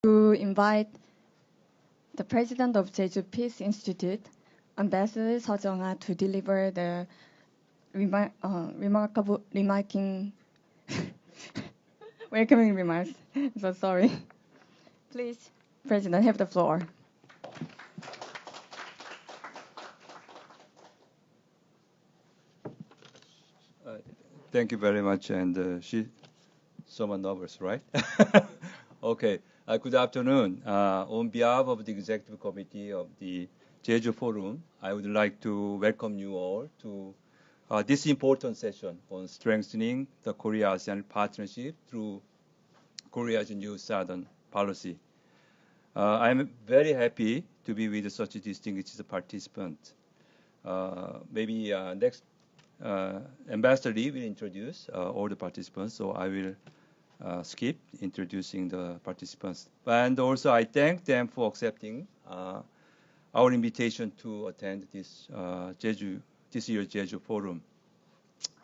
to invite the president of Jeju Peace Institute, Ambassador Seo to deliver the remarking welcoming remarks. So sorry. Please, President, have the floor. Thank you very much. And she's somewhat nervous, right? Okay. Good afternoon. On behalf of the Executive Committee of the Jeju Forum, I would like to welcome you all to this important session on strengthening the Korea-ASEAN partnership through Korea's new Southern policy. I'm very happy to be with such a distinguished participant. Maybe next Ambassador Lee will introduce all the participants, so I will skip introducing the participants. And also I thank them for accepting our invitation to attend this year's Jeju Forum.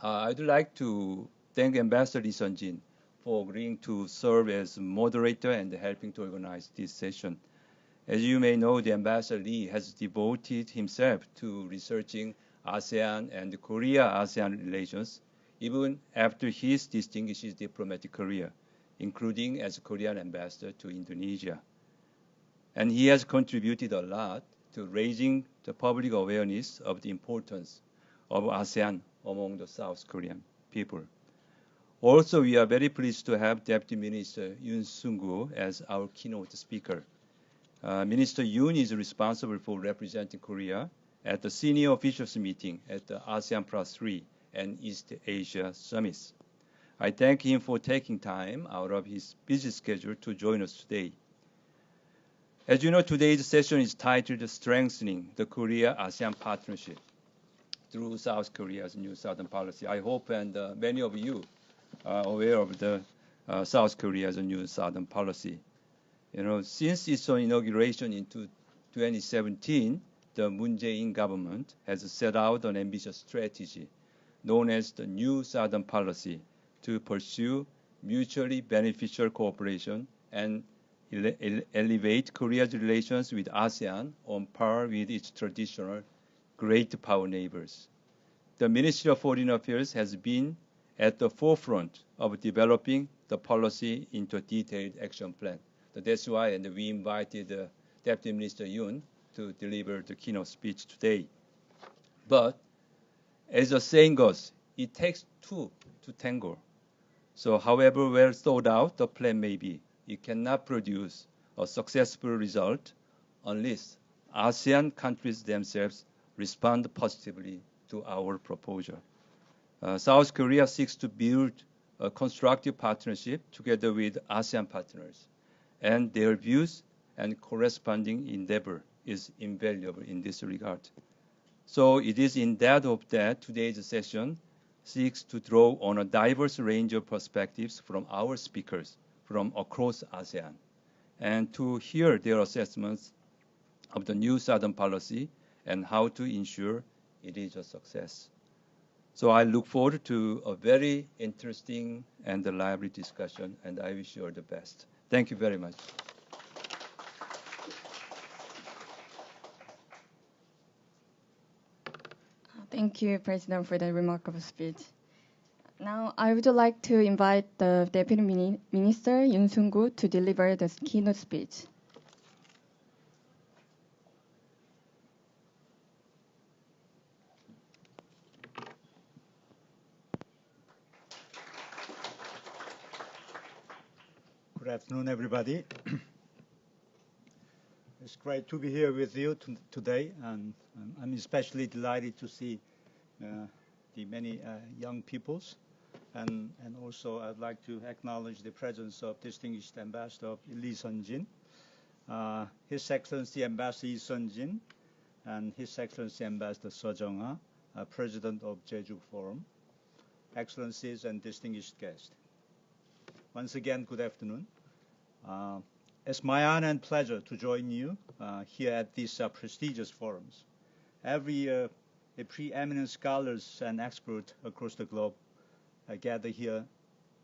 I'd like to thank Ambassador Lee Sun-jin for agreeing to serve as moderator and helping to organize this session. As you may know, the Ambassador Lee has devoted himself to researching ASEAN and Korea-ASEAN relations, even after his distinguished diplomatic career, including as Korean ambassador to Indonesia. And he has contributed a lot to raising the public awareness of the importance of ASEAN among the South Korean people. Also, we are very pleased to have Deputy Minister Yoon Sung-gu as our keynote speaker. Minister Yoon is responsible for representing Korea at the senior officials meeting at the ASEAN Plus 3 and East Asia summits. I thank him for taking time out of his busy schedule to join us today. As you know, today's session is titled Strengthening the Korea-ASEAN Partnership through South Korea's new Southern policy. I hope and many of you are aware of the South Korea's new Southern policy. You know, since its inauguration in 2017, the Moon Jae-in government has set out an ambitious strategy known as the New Southern Policy to pursue mutually beneficial cooperation and elevate Korea's relations with ASEAN on par with its traditional great power neighbors. The Ministry of Foreign Affairs has been at the forefront of developing the policy into a detailed action plan. That's why we invited Deputy Minister Yoon to deliver the keynote speech today. But as the saying goes, it takes two to tango. So however well thought out the plan may be, it cannot produce a successful result unless ASEAN countries themselves respond positively to our proposal. South Korea seeks to build a constructive partnership together with ASEAN partners, and their views and corresponding endeavor is invaluable in this regard. So it is in that hope that today's session seeks to draw on a diverse range of perspectives from our speakers from across ASEAN, and to hear their assessments of the new Southern policy and how to ensure it is a success. So I look forward to a very interesting and lively discussion, and I wish you all the best. Thank you very much. Thank you, President, for the remarkable speech. Now, I would like to invite the Deputy Minister, Yoon Sung-gu, to deliver the keynote speech. Good afternoon, everybody. It's great to be here with you today, and I'm especially delighted to see the many young peoples, and also I'd like to acknowledge the presence of distinguished Ambassador Lee Sun-jin, His Excellency Ambassador Lee Sun-jin, and His Excellency Ambassador Seo, President of Jeju Forum, Excellencies and distinguished guests. Once again, good afternoon. It's my honor and pleasure to join you here at these prestigious forums. Every year, the preeminent scholars and experts across the globe gather here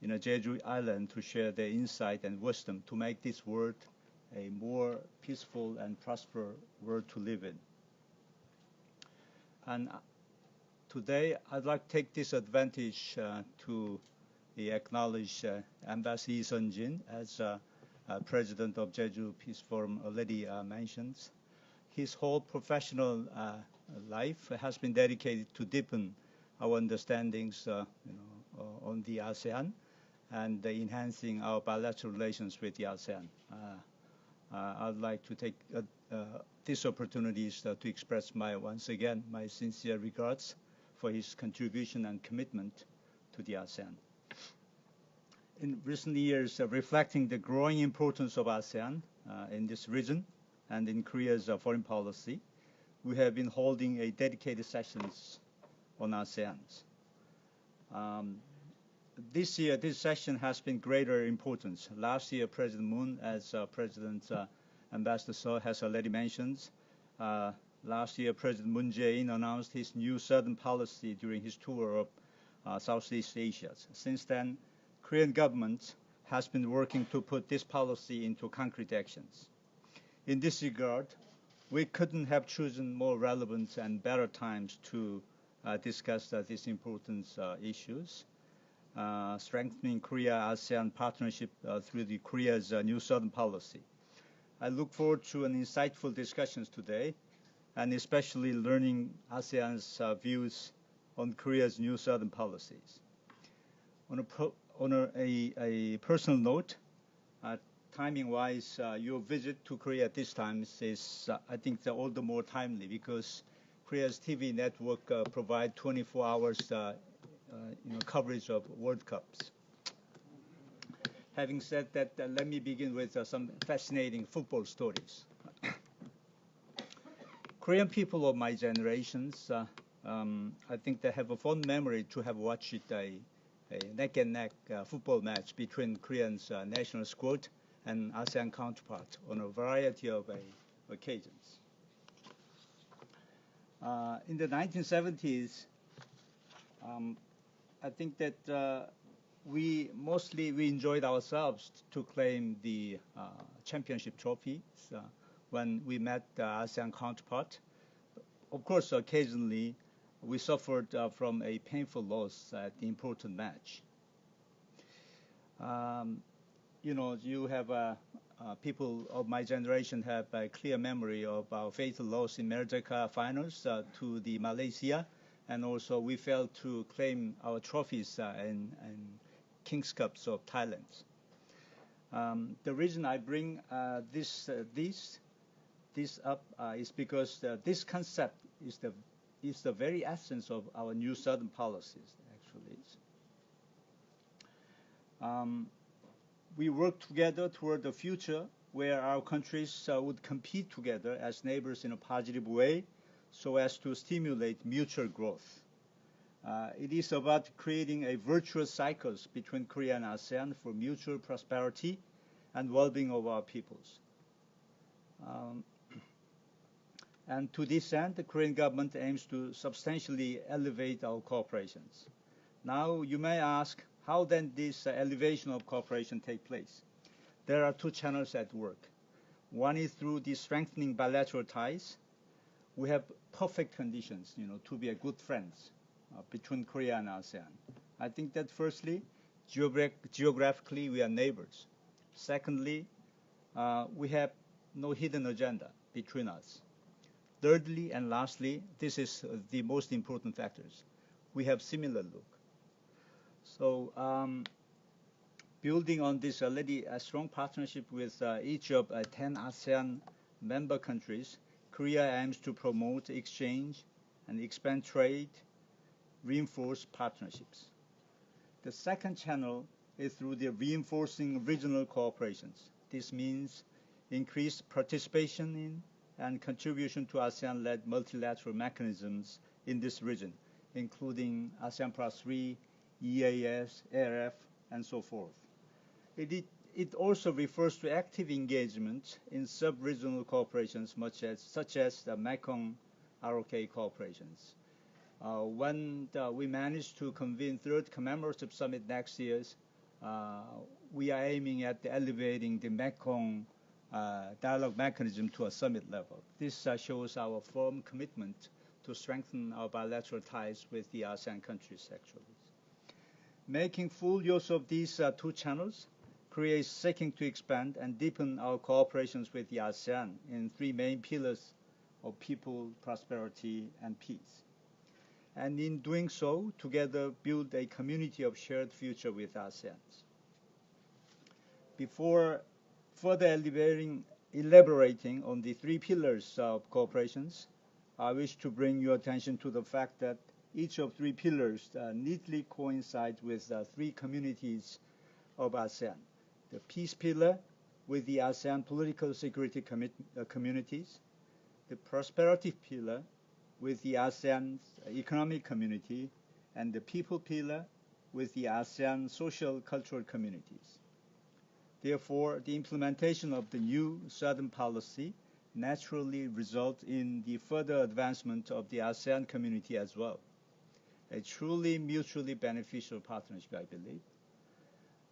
in Jeju Island to share their insight and wisdom to make this world a more peaceful and prosperous world to live in. And today, I'd like to take this advantage to acknowledge Ambassador Lee Sun-jin as President of Jeju Peace Forum already mentioned. His whole professional life has been dedicated to deepen our understandings on the ASEAN and enhancing our bilateral relations with the ASEAN. I'd like to take these opportunities to express once again my sincere regards for his contribution and commitment to the ASEAN. In recent years, reflecting the growing importance of ASEAN in this region and in Korea's foreign policy, we have been holding a dedicated sessions on ASEAN. This year, this session has been greater importance. Last year, President Moon, as President Ambassador Seo has already mentioned, last year, President Moon Jae-in announced his new Southern policy during his tour of Southeast Asia. Since then, Korean government has been working to put this policy into concrete actions. In this regard, we couldn't have chosen more relevant and better times to discuss these important issues. Strengthening Korea-ASEAN partnership through the Korea's new Southern policy. I look forward to an insightful discussions today, and especially learning ASEAN's views on Korea's new Southern policies. On a personal note, timing-wise, your visit to Korea at this time is, I think, all the more timely because Korea's TV network provide 24 hours coverage of World Cups. Having said that, let me begin with some fascinating football stories. Korean people of my generations, I think they have a fond memory to have watched a neck-and-neck football match between Korea's national squad and ASEAN counterpart on a variety of occasions. In the 1970s, I think that we enjoyed ourselves to claim the championship trophies when we met the ASEAN counterpart. Of course, occasionally we suffered from a painful loss at the important match. You have people of my generation have a clear memory of our fatal loss in Merdeka finals to the Malaysia, and also we failed to claim our trophies in King's Cups of Thailand. The reason I bring this up is because this concept is the very essence of our new Southern policies, actually. We work together toward a future where our countries would compete together as neighbors in a positive way so as to stimulate mutual growth. It is about creating a virtuous cycle between Korea and ASEAN for mutual prosperity and well-being of our peoples. And to this end, the Korean government aims to substantially elevate our cooperations. Now, you may ask, how then this elevation of cooperation take place? There are two channels at work. One is through the strengthening bilateral ties. We have perfect conditions, to be a good friends between Korea and ASEAN. I think that firstly, geographically we are neighbors. Secondly, we have no hidden agenda between us. Thirdly and lastly, this is the most important factors. We have similar look. So building on this already a strong partnership with each of 10 ASEAN member countries, Korea aims to promote exchange and expand trade, reinforce partnerships. The second channel is through the reinforcing regional cooperations. This means increased participation in and contribution to ASEAN-led multilateral mechanisms in this region, including ASEAN Plus 3, EAS, ARF, and so forth. It also refers to active engagement in sub-regional cooperations such as the Mekong ROK cooperations. When we manage to convene third commemorative summit next year, we are aiming at elevating the Mekong dialogue mechanism to a summit level. This shows our firm commitment to strengthen our bilateral ties with the ASEAN countries, actually. Making full use of these two channels, Korea is seeking to expand and deepen our cooperations with the ASEAN in three main pillars of people, prosperity, and peace. And in doing so, together build a community of shared future with ASEAN. Before further elaborating on the three pillars of cooperations, I wish to bring your attention to the fact that each of three pillars neatly coincides with three communities of ASEAN. The peace pillar with the ASEAN political security communities, the prosperity pillar with the ASEAN economic community, and the people pillar with the ASEAN social cultural communities. Therefore, the implementation of the new Southern policy naturally results in the further advancement of the ASEAN community as well. A truly mutually beneficial partnership, I believe.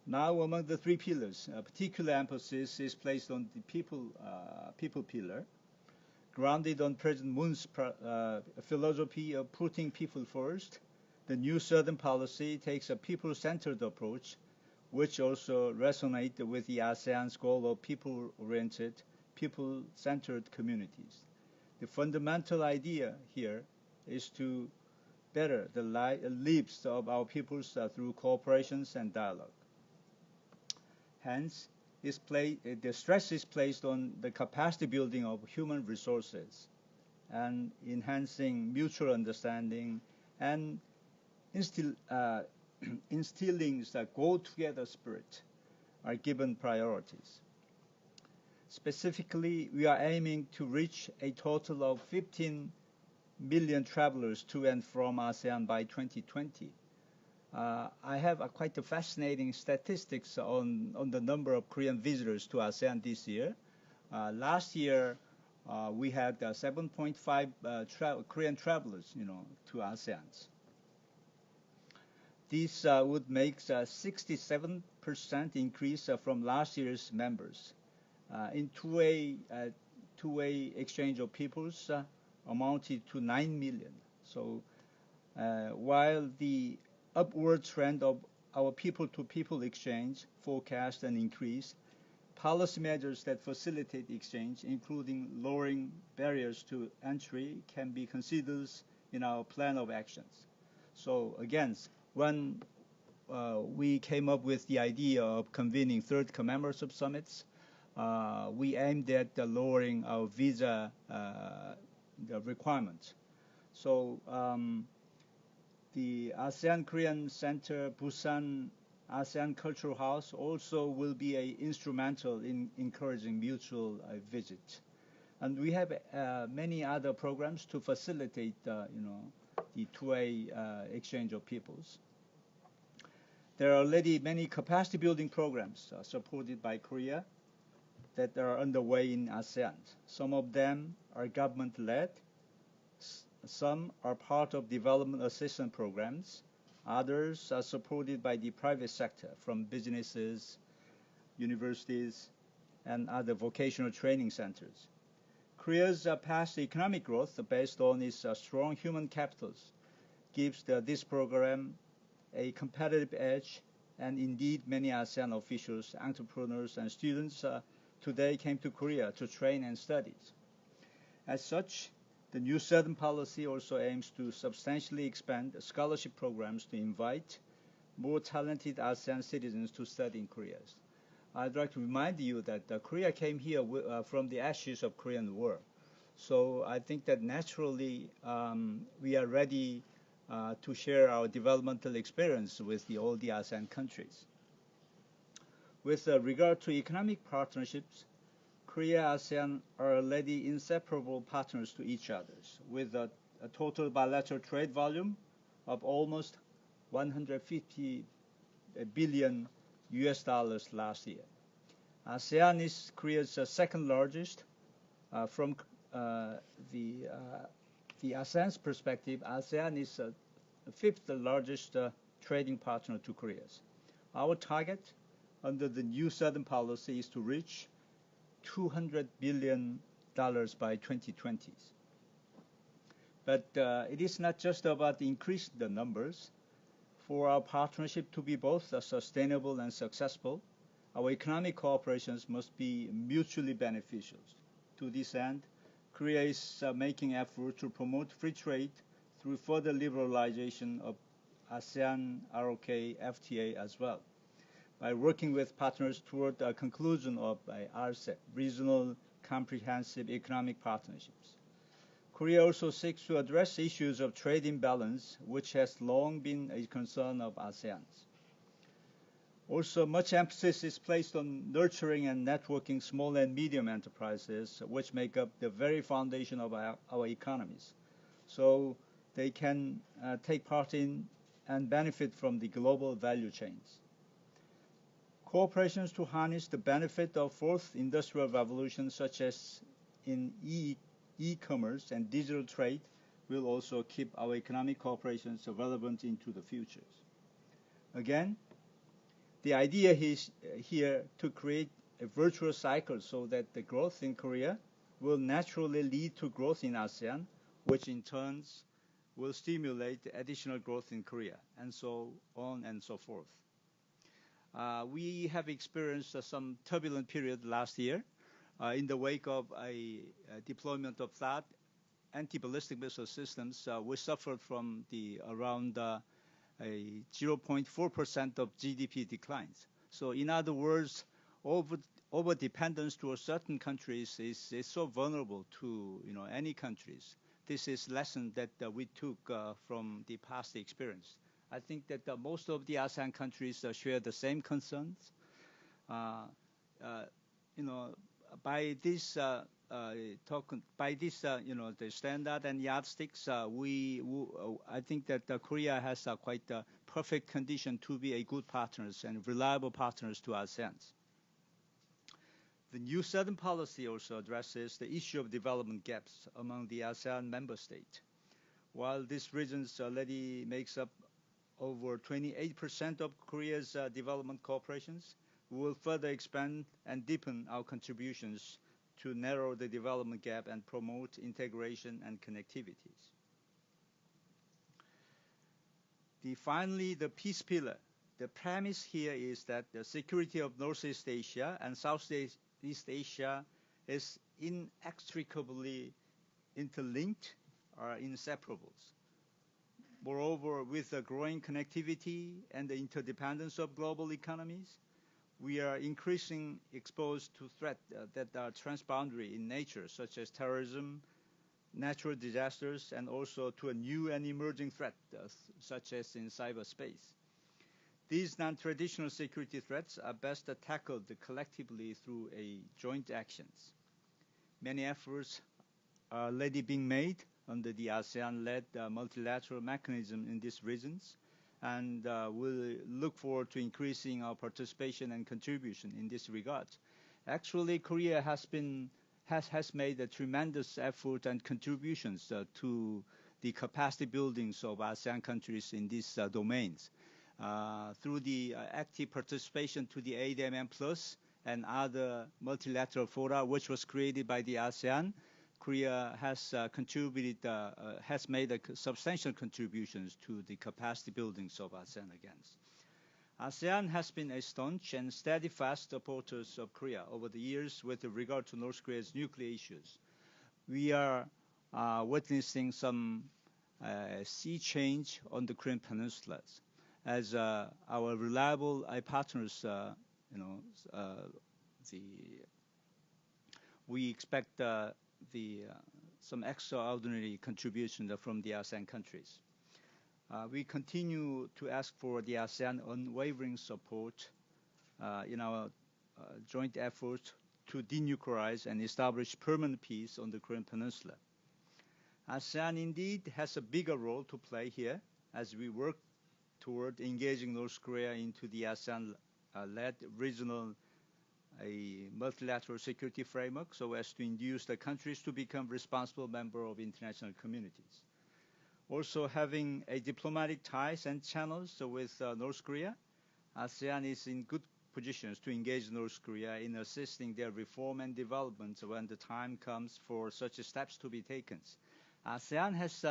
Now, among the three pillars, a particular emphasis is placed on the people pillar, grounded on President Moon's philosophy of putting people first. The new Southern policy takes a people-centered approach, which also resonates with the ASEAN's goal of people-oriented, people-centered communities. The fundamental idea here is to better the lives of our peoples through cooperations and dialogue. Hence, the stress is placed on the capacity building of human resources and enhancing mutual understanding and instilling the go-together spirit are given priorities. Specifically, we are aiming to reach a total of 15 million travelers to and from ASEAN by 2020. I have quite a fascinating statistics on the number of Korean visitors to ASEAN this year. Last year, we had 7.5 Korean travelers, to ASEAN. This would make a 67% increase from last year's members. In two-way exchange of peoples amounted to 9 million. So while the upward trend of our people-to-people exchange forecast an increase, policy measures that facilitate exchange, including lowering barriers to entry, can be considered in our plan of actions. So again, when we came up with the idea of convening third commemorative summits, we aimed at lowering our visa requirements. So the ASEAN Korean Center, Busan ASEAN Cultural House also will be instrumental in encouraging mutual visit. And we have many other programs to facilitate, the two-way exchange of peoples. There are already many capacity building programs supported by Korea that are underway in ASEAN. Some of them are government-led. Some are part of development assistance programs. Others are supported by the private sector from businesses, universities, and other vocational training centers. Korea's past economic growth based on its strong human capitals gives this program a competitive edge, and indeed many ASEAN officials, entrepreneurs, and students today came to Korea to train and study. As such, the new Southern policy also aims to substantially expand scholarship programs to invite more talented ASEAN citizens to study in Korea. I'd like to remind you that Korea came here from the ashes of Korean War. So I think that naturally we are ready to share our developmental experience with all the ASEAN countries. With regard to economic partnerships, Korea-ASEAN are already inseparable partners to each other, with a total bilateral trade volume of almost 150 billion US dollars last year. ASEAN is Korea's second largest. From the ASEAN's perspective, ASEAN is the fifth largest trading partner to Korea. Our target under the new Southern policy is to reach $200 billion by 2020. But it is not just about increasing the numbers. For our partnership to be both sustainable and successful, our economic cooperations must be mutually beneficial. To this end, Korea is making efforts to promote free trade through further liberalization of ASEAN, ROK, FTA as well, by working with partners toward the conclusion of RCEP, Regional Comprehensive Economic Partnerships. Korea also seeks to address issues of trade imbalance, which has long been a concern of ASEAN. Also, much emphasis is placed on nurturing and networking small and medium enterprises, which make up the very foundation of our economies, so they can take part in and benefit from the global value chains. Cooperations to harness the benefit of fourth industrial revolution, such as in e-commerce and digital trade, will also keep our economic cooperations relevant into the future. Again, the idea is here to create a virtuous cycle so that the growth in Korea will naturally lead to growth in ASEAN, which in turn will stimulate additional growth in Korea, and so on and so forth. We have experienced some turbulent period last year in the wake of a deployment of THAAD anti-ballistic missile systems. We suffered from around a 0.4% of GDP declines. So in other words, over dependence to certain countries is so vulnerable to any countries. This is lesson that we took from the past experience. I think that most of the ASEAN countries share the same concerns. By this the standard and yardsticks, I think that Korea has quite a perfect condition to be a good partners and reliable partners to ASEAN. The new Southern policy also addresses the issue of development gaps among the ASEAN member states. While this region already makes up over 28% of Korea's development cooperations, we will further expand and deepen our contributions to narrow the development gap and promote integration and connectivities. Finally, the peace pillar. The premise here is that the security of Northeast Asia and Southeast Asia is inextricably interlinked or inseparables. Moreover, with the growing connectivity and the interdependence of global economies, we are increasingly exposed to threats that are transboundary in nature, such as terrorism, natural disasters, and also to a new and emerging threat, such as in cyberspace. These non-traditional security threats are best tackled collectively through joint actions. Many efforts are already being made under the ASEAN-led multilateral mechanism in these regions, and we'll look forward to increasing our participation and contribution in this regard. Actually, Korea has made a tremendous effort and contributions to the capacity buildings of ASEAN countries in these domains. Through the active participation to the ADMM Plus and other multilateral fora, which was created by the ASEAN, Korea has made substantial contributions to the capacity buildings of ASEAN again. ASEAN has been a staunch and steadfast supporter of Korea over the years with regard to North Korea's nuclear issues. We are witnessing some sea change on the Korean Peninsula, as our reliable partners, we expect some extraordinary contribution from the ASEAN countries. We continue to ask for the ASEAN unwavering support in our joint efforts to denuclearize and establish permanent peace on the Korean Peninsula. ASEAN indeed has a bigger role to play here as we work toward engaging North Korea into the ASEAN-led regional multilateral security framework so as to induce the countries to become responsible members of international communities. Also, having diplomatic ties and channels with North Korea, ASEAN is in good positions to engage North Korea in assisting their reform and development when the time comes for such steps to be taken. ASEAN has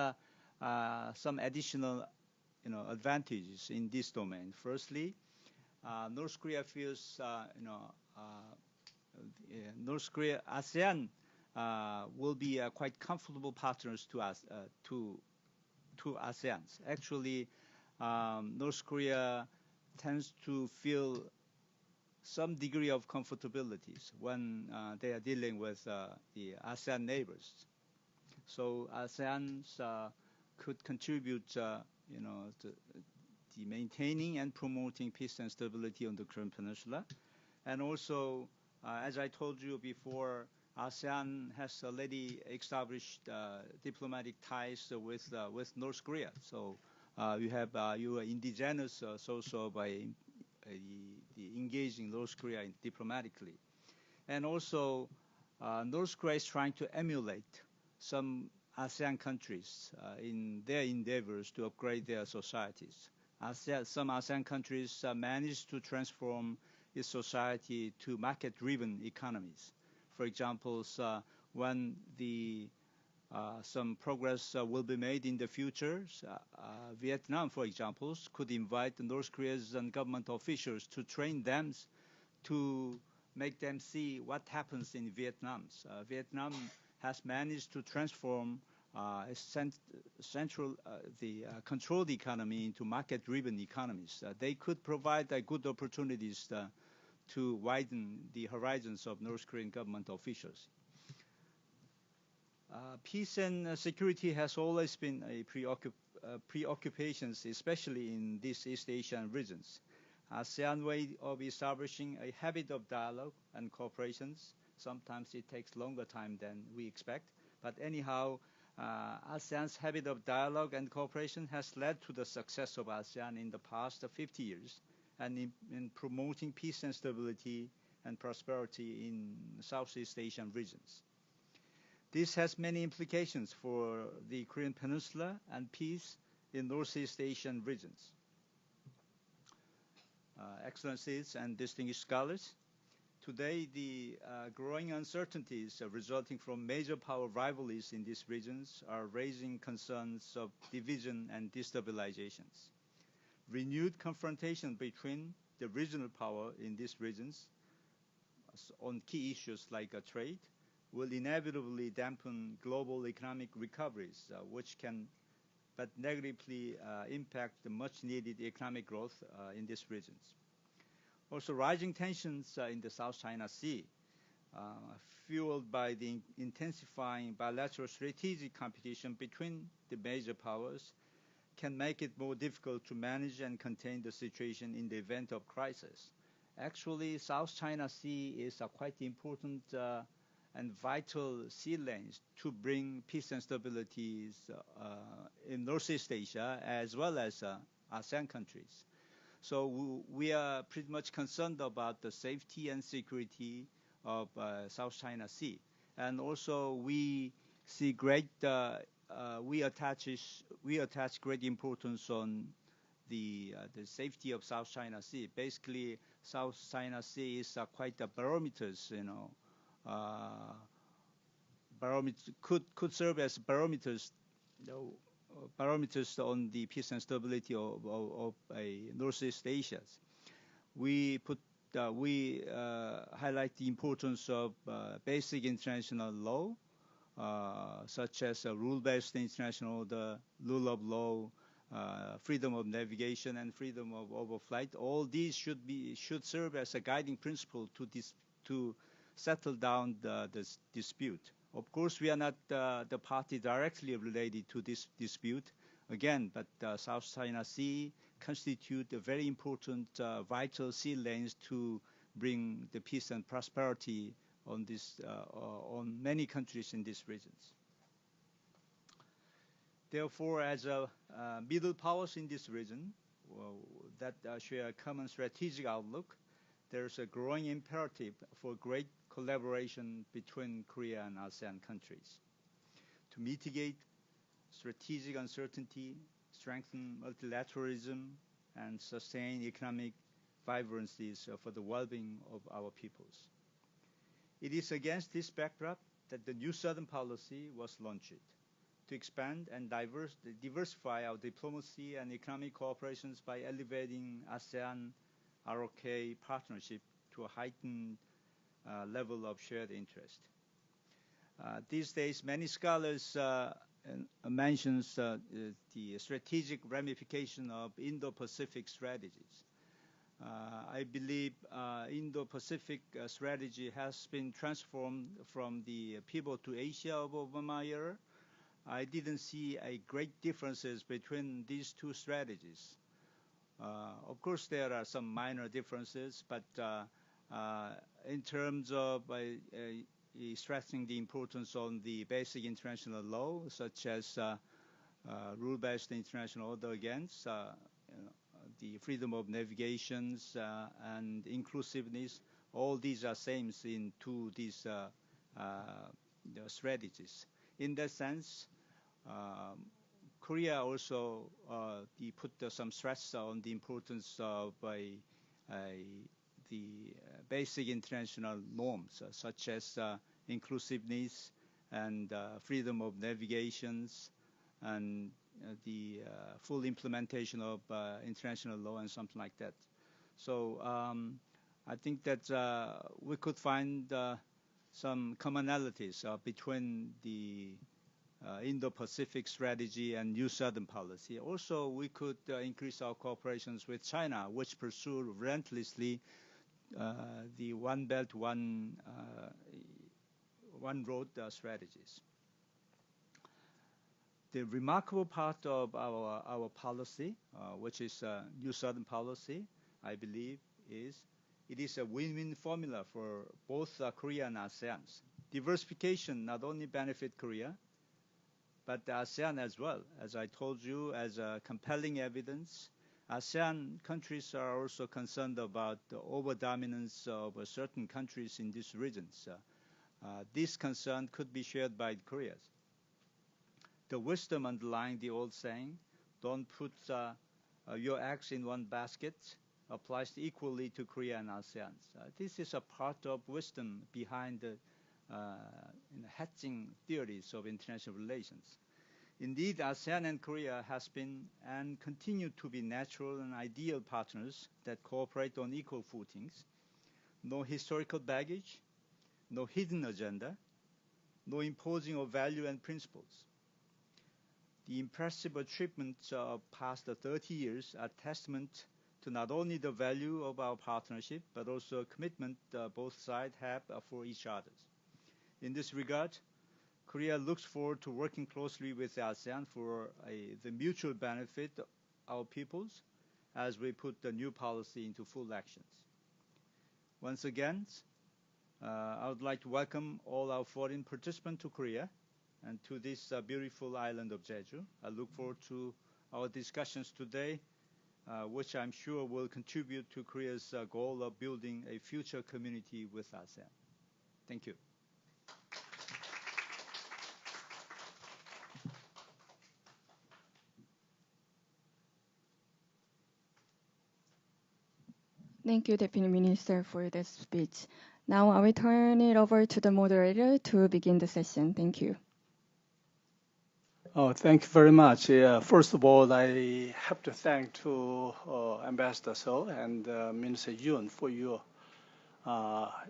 some additional advantages in this domain. Firstly, North Korea feels, North Korea, ASEAN will be quite comfortable partners to us, to ASEAN. Actually, North Korea tends to feel some degree of comfortability when they are dealing with the ASEAN neighbors. So ASEAN could contribute, the maintaining and promoting peace and stability on the Korean Peninsula. And also, as I told you before, ASEAN has already established diplomatic ties with North Korea. So you are indigenous also by the engaging North Korea diplomatically. And also, North Korea is trying to emulate some ASEAN countries in their endeavors to upgrade their societies. Some ASEAN countries managed to transform its society to market-driven economies. For example, when some progress will be made in the future, Vietnam, for example, could invite the North Korean government officials to train them to make them see what happens in Vietnam. Vietnam has managed to transform the controlled economy into market-driven economies. They could provide good opportunities to widen the horizons of North Korean government officials. Peace and security has always been a preoccupation, especially in these East Asian regions. ASEAN way of establishing a habit of dialogue and cooperation. Sometimes it takes longer time than we expect. But anyhow, ASEAN's habit of dialogue and cooperation has led to the success of ASEAN in the past 50 years and in promoting peace and stability and prosperity in Southeast Asian regions. This has many implications for the Korean Peninsula and peace in Northeast Asian regions. Excellencies and distinguished scholars, today the growing uncertainties resulting from major power rivalries in these regions are raising concerns of division and destabilizations. Renewed confrontation between the regional power in these regions on key issues like trade will inevitably dampen global economic recoveries, which can but negatively impact the much-needed economic growth in these regions. Also, rising tensions in the South China Sea, fueled by the intensifying bilateral strategic competition between the major powers, can make it more difficult to manage and contain the situation in the event of crisis. Actually, South China Sea is a quite important and vital sea lanes to bring peace and stability in Northeast Asia as well as ASEAN countries. So we are pretty much concerned about the safety and security of South China Sea, and also we see we attach great importance on the safety of South China Sea. Basically, South China Sea is quite a barometer, could serve as barometers on the peace and stability of Northeast Asia. We highlight the importance of basic international law, such as rule-based international order, rule of law, freedom of navigation, and freedom of overflight. All these should serve as a guiding principle to settle down the dispute. Of course, we are not the party directly related to this dispute, again, but South China Sea constitute a very important vital sea lanes to bring the peace and prosperity on many countries in these regions. Therefore, as middle powers in this region that share a common strategic outlook, there's a growing imperative for great collaboration between Korea and ASEAN countries to mitigate strategic uncertainty, strengthen multilateralism, and sustain economic vibrancies for the well-being of our peoples. It is against this backdrop that the New Southern Policy was launched to expand and diversify our diplomacy and economic cooperations by elevating ASEAN-ROK partnership to a heightened level of shared interest. These days, many scholars mentions the strategic ramification of Indo-Pacific strategies. I believe Indo-Pacific strategy has been transformed from the pivot to Asia of Obama era. I didn't see a great differences between these two strategies. Of course, there are some minor differences, but in terms of stressing the importance on the basic international law, such as rule-based international order against the freedom of navigations and inclusiveness, all these are same in these strategies. In that sense, Korea also put some stress on the importance of the basic international norms, such as inclusiveness and freedom of navigations and the full implementation of international law and something like that. So I think that we could find some commonalities between the Indo-Pacific strategy and New Southern Policy. Also, we could increase our cooperations with China, which pursue relentlessly the One Belt, One Road strategies. The remarkable part of our policy, which is New Southern Policy, I believe, is it is a win-win formula for both Korea and ASEAN. Diversification not only benefit Korea, but the ASEAN as well. As I told you, as compelling evidence, ASEAN countries are also concerned about the over-dominance of certain countries in these regions. This concern could be shared by Korea. The wisdom underlying the old saying, don't put your eggs in one basket, applies equally to Korea and ASEAN. This is a part of wisdom behind the hatching theories of international relations. Indeed, ASEAN and Korea has been and continue to be natural and ideal partners that cooperate on equal footings. No historical baggage, no hidden agenda, no imposing of value and principles. The impressive achievements of past 30 years are testament to not only the value of our partnership, but also a commitment both sides have for each other. In this regard, Korea looks forward to working closely with ASEAN for the mutual benefit of our peoples as we put the new policy into full actions. Once again, I would like to welcome all our foreign participants to Korea and to this beautiful island of Jeju. I look forward to our discussions today, which I'm sure will contribute to Korea's goal of building a future community with ASEAN. Thank you. Thank you, Deputy Minister, for this speech. Now I will turn it over to the moderator to begin the session. Thank you. Oh, thank you very much. First of all, I have to thank to Ambassador So and Minister Yoon for your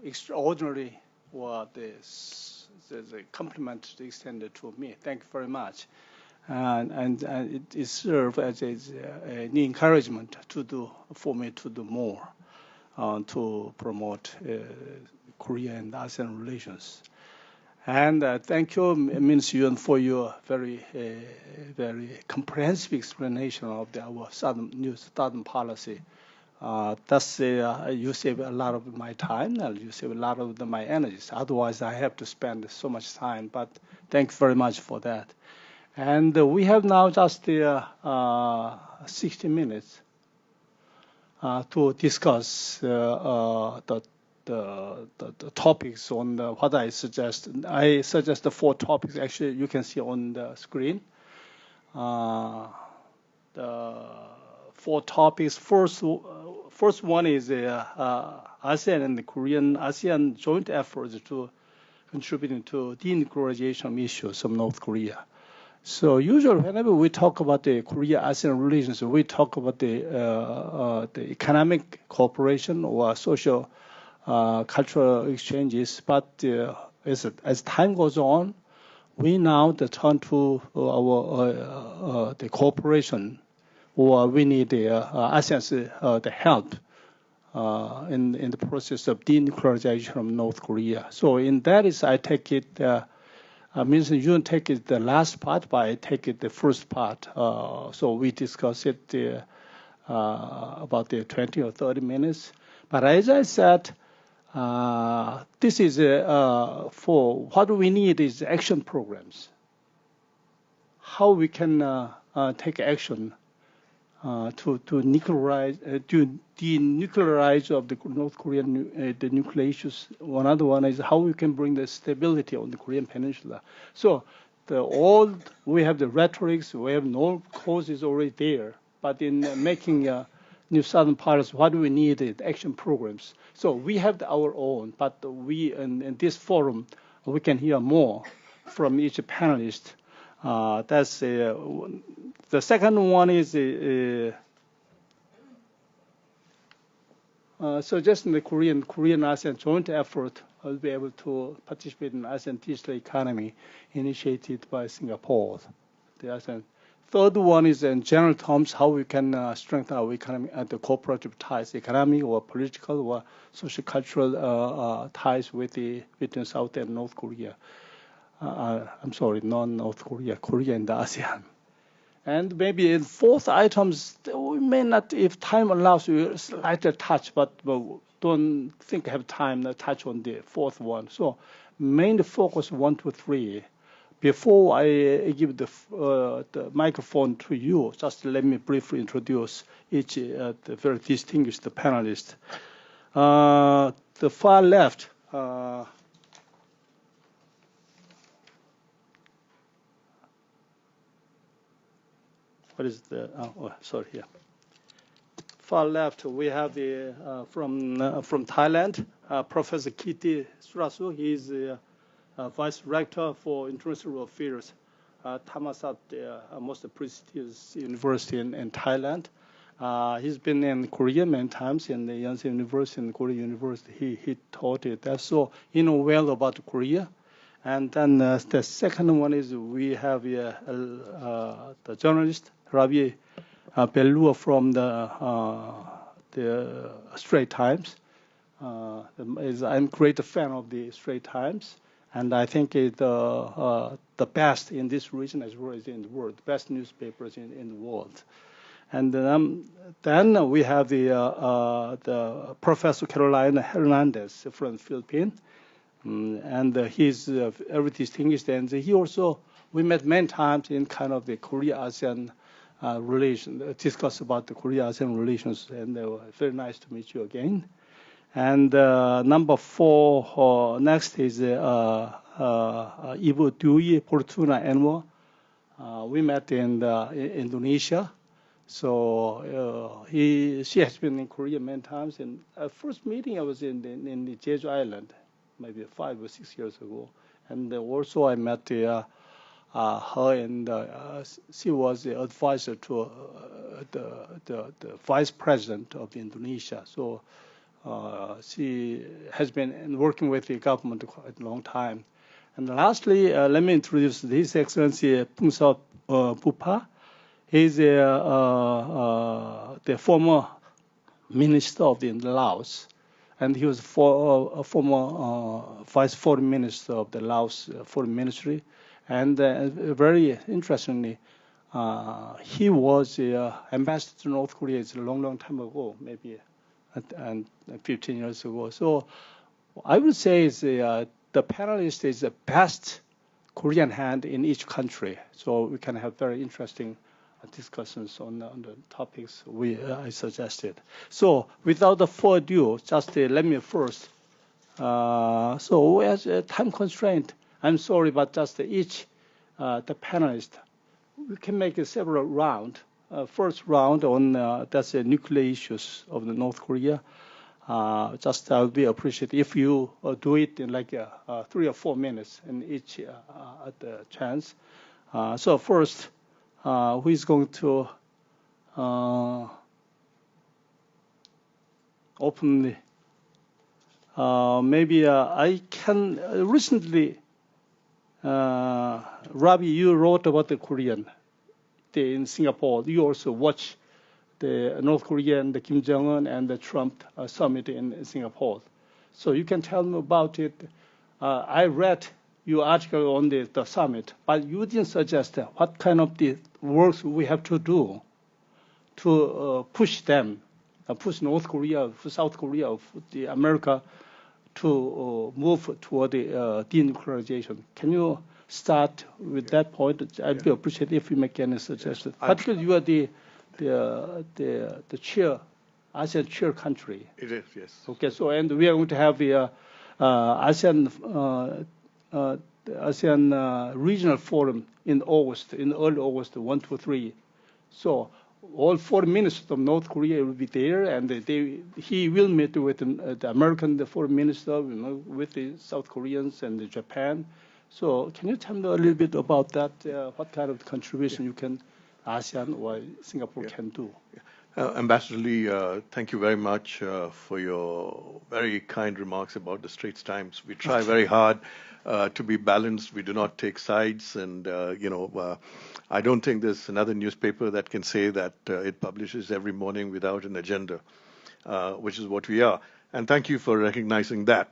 extraordinary the compliment extended to me. Thank you very much. And it serves as an encouragement for me to do more to promote Korea and ASEAN relations. And thank you, Minister Yoon, for your very comprehensive explanation of our new Southern policy. Thus, you save a lot of my time, and you save a lot of my energies. Otherwise, I have to spend so much time. But thank you very much for that. And we have now just 60 minutes to discuss the topics on what I suggest. I suggest the 4 topics. Actually, you can see on the screen. The 4 topics. First one is ASEAN and the Korean ASEAN joint efforts to contributing to denuclearization issues of North Korea. So usually whenever we talk about the Korea-ASEAN relations, we talk about the economic cooperation or social cultural exchanges. But as time goes on, we now turn to our the cooperation, or we need the ASEAN's the help in the process of denuclearization of North Korea. So in that is, I take it. Means you don't take it the last part, but I take it the first part. So we discuss it about the 20 or 30 minutes. But as I said, this is for what we need is action programs. How we can take action to denuclearize of the North Korean the nuclear issues. Another one is how we can bring the stability on the Korean Peninsula. So we have the rhetorics, we have no causes already there, but in making new southern policy, what do we need is action programs. So we have our own, but we in this forum we can hear more from each panelist. That's the second one is so just in the Korean ASEAN joint effort, I'll be able to participate in ASEAN digital economy initiated by Singapore. The ASEAN. Third one is in general terms how we can strengthen our economy and the cooperative ties, economic or political or social cultural ties between South and North Korea. I'm sorry, non-North Korea, Korea and the ASEAN. And maybe in fourth items, we may not, if time allows, we slightly touch, but don't think I have time to touch on the fourth one. So mainly focus 1 to 3. Before I give the microphone to you, just let me briefly introduce each the very distinguished panelist. The far left, what is the? Sorry, here. Far left, we have the from Thailand, Professor Kiti Surasu. He is Vice Rector for International Affairs, Thammasat, the most prestigious university in Thailand. He's been in Korea many times in the Yonsei University and Korea University. He taught it. So he knows well about Korea. And then the second one is we have the journalist Ravi Bellua from the Straits Times. I'm a great fan of the Straits Times, and I think it's the best in this region as well as in the world, best newspapers in the world. And then we have the Professor Carolina Hernandez from the Philippines, and he's very distinguished. And he also, we met many times in kind of the Korea-ASEAN relation, discuss about the Korea-ASEAN relations, and very nice to meet you again. And number 4, next is Ibu Dwi Fortuna Anwar. We met in Indonesia. So she has been in Korea many times. And first meeting I was in the Jeju Island, maybe 5 or 6 years ago. And also I met her, and she was the advisor to the vice president of Indonesia. So she has been working with the government quite a long time. And lastly, let me introduce His Excellency Phumsop Bupa. He's the former minister of Laos, and he was a former vice foreign minister of the Laos Foreign Ministry. And very interestingly, he was ambassador to North Korea. It's a long time ago, maybe 15 years ago. So I would say the panelist is the best Korean hand in each country. So we can have very interesting discussions on the topics I suggested. So without further ado, just let me first. So as a time constraint, I'm sorry, but just each the panelist, we can make several rounds. first round on that's the nuclear issues of the North Korea. Just I would be appreciated if you do it in like 3 or 4 minutes in each chance. So first, who is going to open the, maybe I can recently, Ravi, you wrote about the Korean in Singapore. You also watch the North Korea and the Kim Jong-un and the Trump summit in Singapore. So you can tell me about it. I read your article on the summit, but you didn't suggest what kind of the work we have to do to push them, push North Korea, South Korea, the America to move toward the denuclearization. Can you start with that point? I'd be appreciated if you make any suggestions. Particularly, you are the chair, ASEAN chair country. It is, yes. Okay, so and we are going to have the ASEAN regional forum in August, in early August, 1 to 3. So all 4 ministers of North Korea will be there, and he will meet with the American foreign minister, with the South Koreans and the Japan. So can you tell me a little bit about that? What kind of contribution you can, ASEAN or Singapore can do? Ambassador Lee, thank you very much for your very kind remarks about the Straits Times. We try very hard to be balanced. We do not take sides, and I don't think there's another newspaper that can say that it publishes every morning without an agenda, which is what we are. And thank you for recognizing that.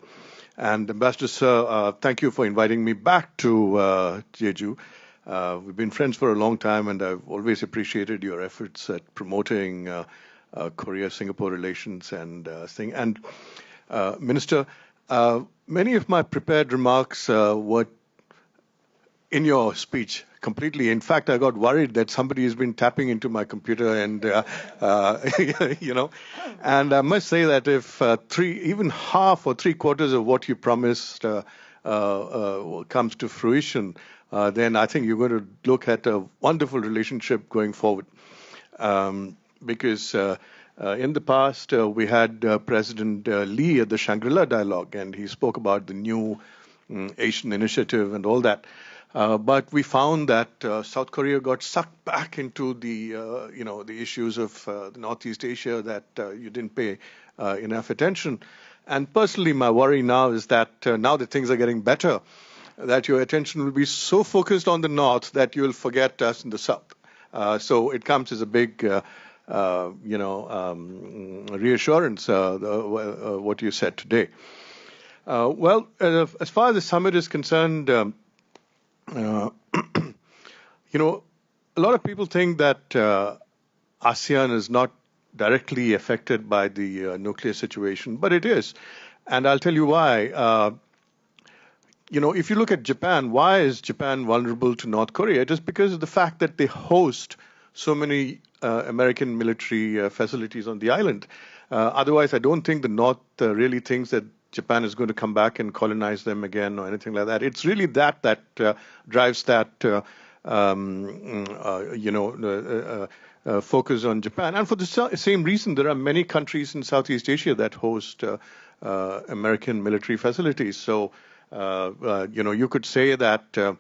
And Ambassador Sir, thank you for inviting me back to Jeju. We've been friends for a long time, and I've always appreciated your efforts at promoting Korea-Singapore relations and thing. And Minister, many of my prepared remarks were in your speech completely. In fact, I got worried that somebody has been tapping into my computer, and And I must say that if even half or 3/4 of what you promised comes to fruition, then I think you're going to look at a wonderful relationship going forward. Because in the past, we had President Lee at the Shangri-La Dialogue, and he spoke about the new Asian initiative and all that. But we found that South Korea got sucked back into the issues of Northeast Asia that you didn't pay enough attention. And personally, my worry now is that now that things are getting better, that your attention will be so focused on the North that you'll forget us in the South. So it comes as a big, reassurance, what you said today. As far as the summit is concerned, a lot of people think that ASEAN is not directly affected by the nuclear situation, but it is. And I'll tell you why. If you look at Japan, why is Japan vulnerable to North Korea? It is because of the fact that they host so many American military facilities on the island. Otherwise, I don't think the North really thinks that Japan is going to come back and colonize them again or anything like that. It's really that drives that, focus on Japan. And for the same reason, there are many countries in Southeast Asia that host American military facilities. So, you could say that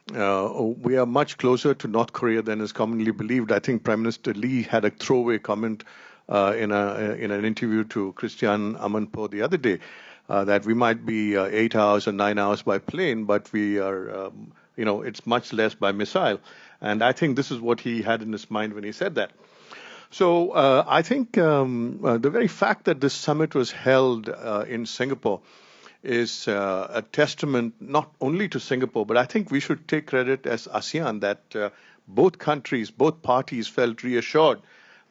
we are much closer to North Korea than is commonly believed. I think Prime Minister Lee had a throwaway comment in an interview to Christian Amanpour the other day. That we might be 8 hours or 9 hours by plane, but we are, it's much less by missile. And I think this is what he had in his mind when he said that. So I think the very fact that this summit was held in Singapore is a testament not only to Singapore, but I think we should take credit as ASEAN that both countries, both parties felt reassured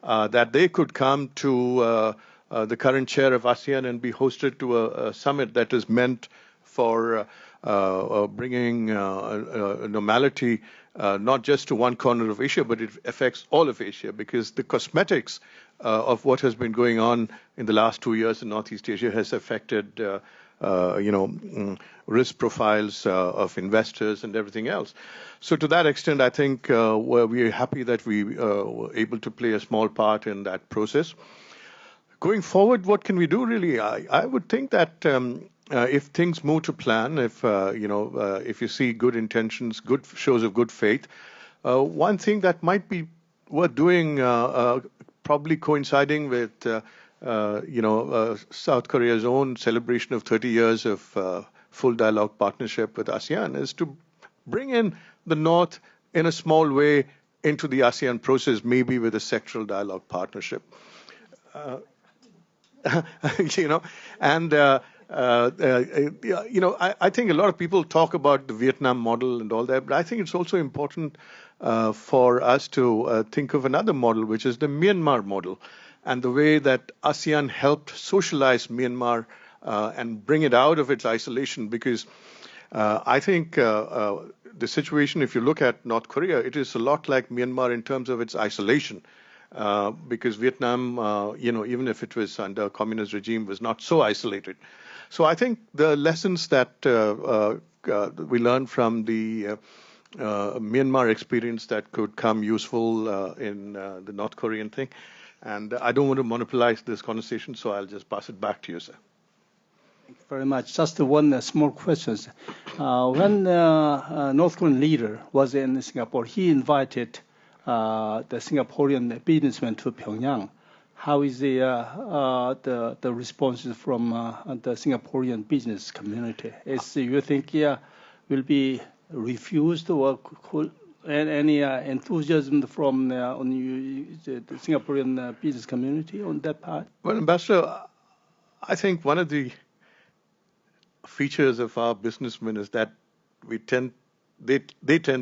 that they could come to the current chair of ASEAN and be hosted to a summit that is meant for bringing normality not just to one corner of Asia, but it affects all of Asia, because the cosmetics of what has been going on in the last 2 years in Northeast Asia has affected risk profiles of investors and everything else. So to that extent, I think we're happy that we were able to play a small part in that process. Going forward, what can we do really? I would think that if things move to plan, if you see good intentions, good shows of good faith, one thing that might be worth doing, probably coinciding with South Korea's own celebration of 30 years of full dialogue partnership with ASEAN, is to bring in the North in a small way into the ASEAN process, maybe with a sectoral dialogue partnership. I think a lot of people talk about the Vietnam model and all that, but I think it's also important for us to think of another model, which is the Myanmar model, and the way that ASEAN helped socialize Myanmar and bring it out of its isolation. Because I think the situation, if you look at North Korea, it is a lot like Myanmar in terms of its isolation. Because Vietnam, even if it was under a communist regime, was not so isolated. So I think the lessons that we learned from the Myanmar experience that could come useful in the North Korean thing. And I don't want to monopolize this conversation, so I'll just pass it back to you, sir. Thank you very much. Just one small question. When North Korean leader was in Singapore, he invited the Singaporean businessmen to Pyongyang. How is the responses from the Singaporean business community? You think will be refused, or any enthusiasm from the Singaporean business community on that part? Well, Ambassador, I think one of the features of our businessmen is that they tend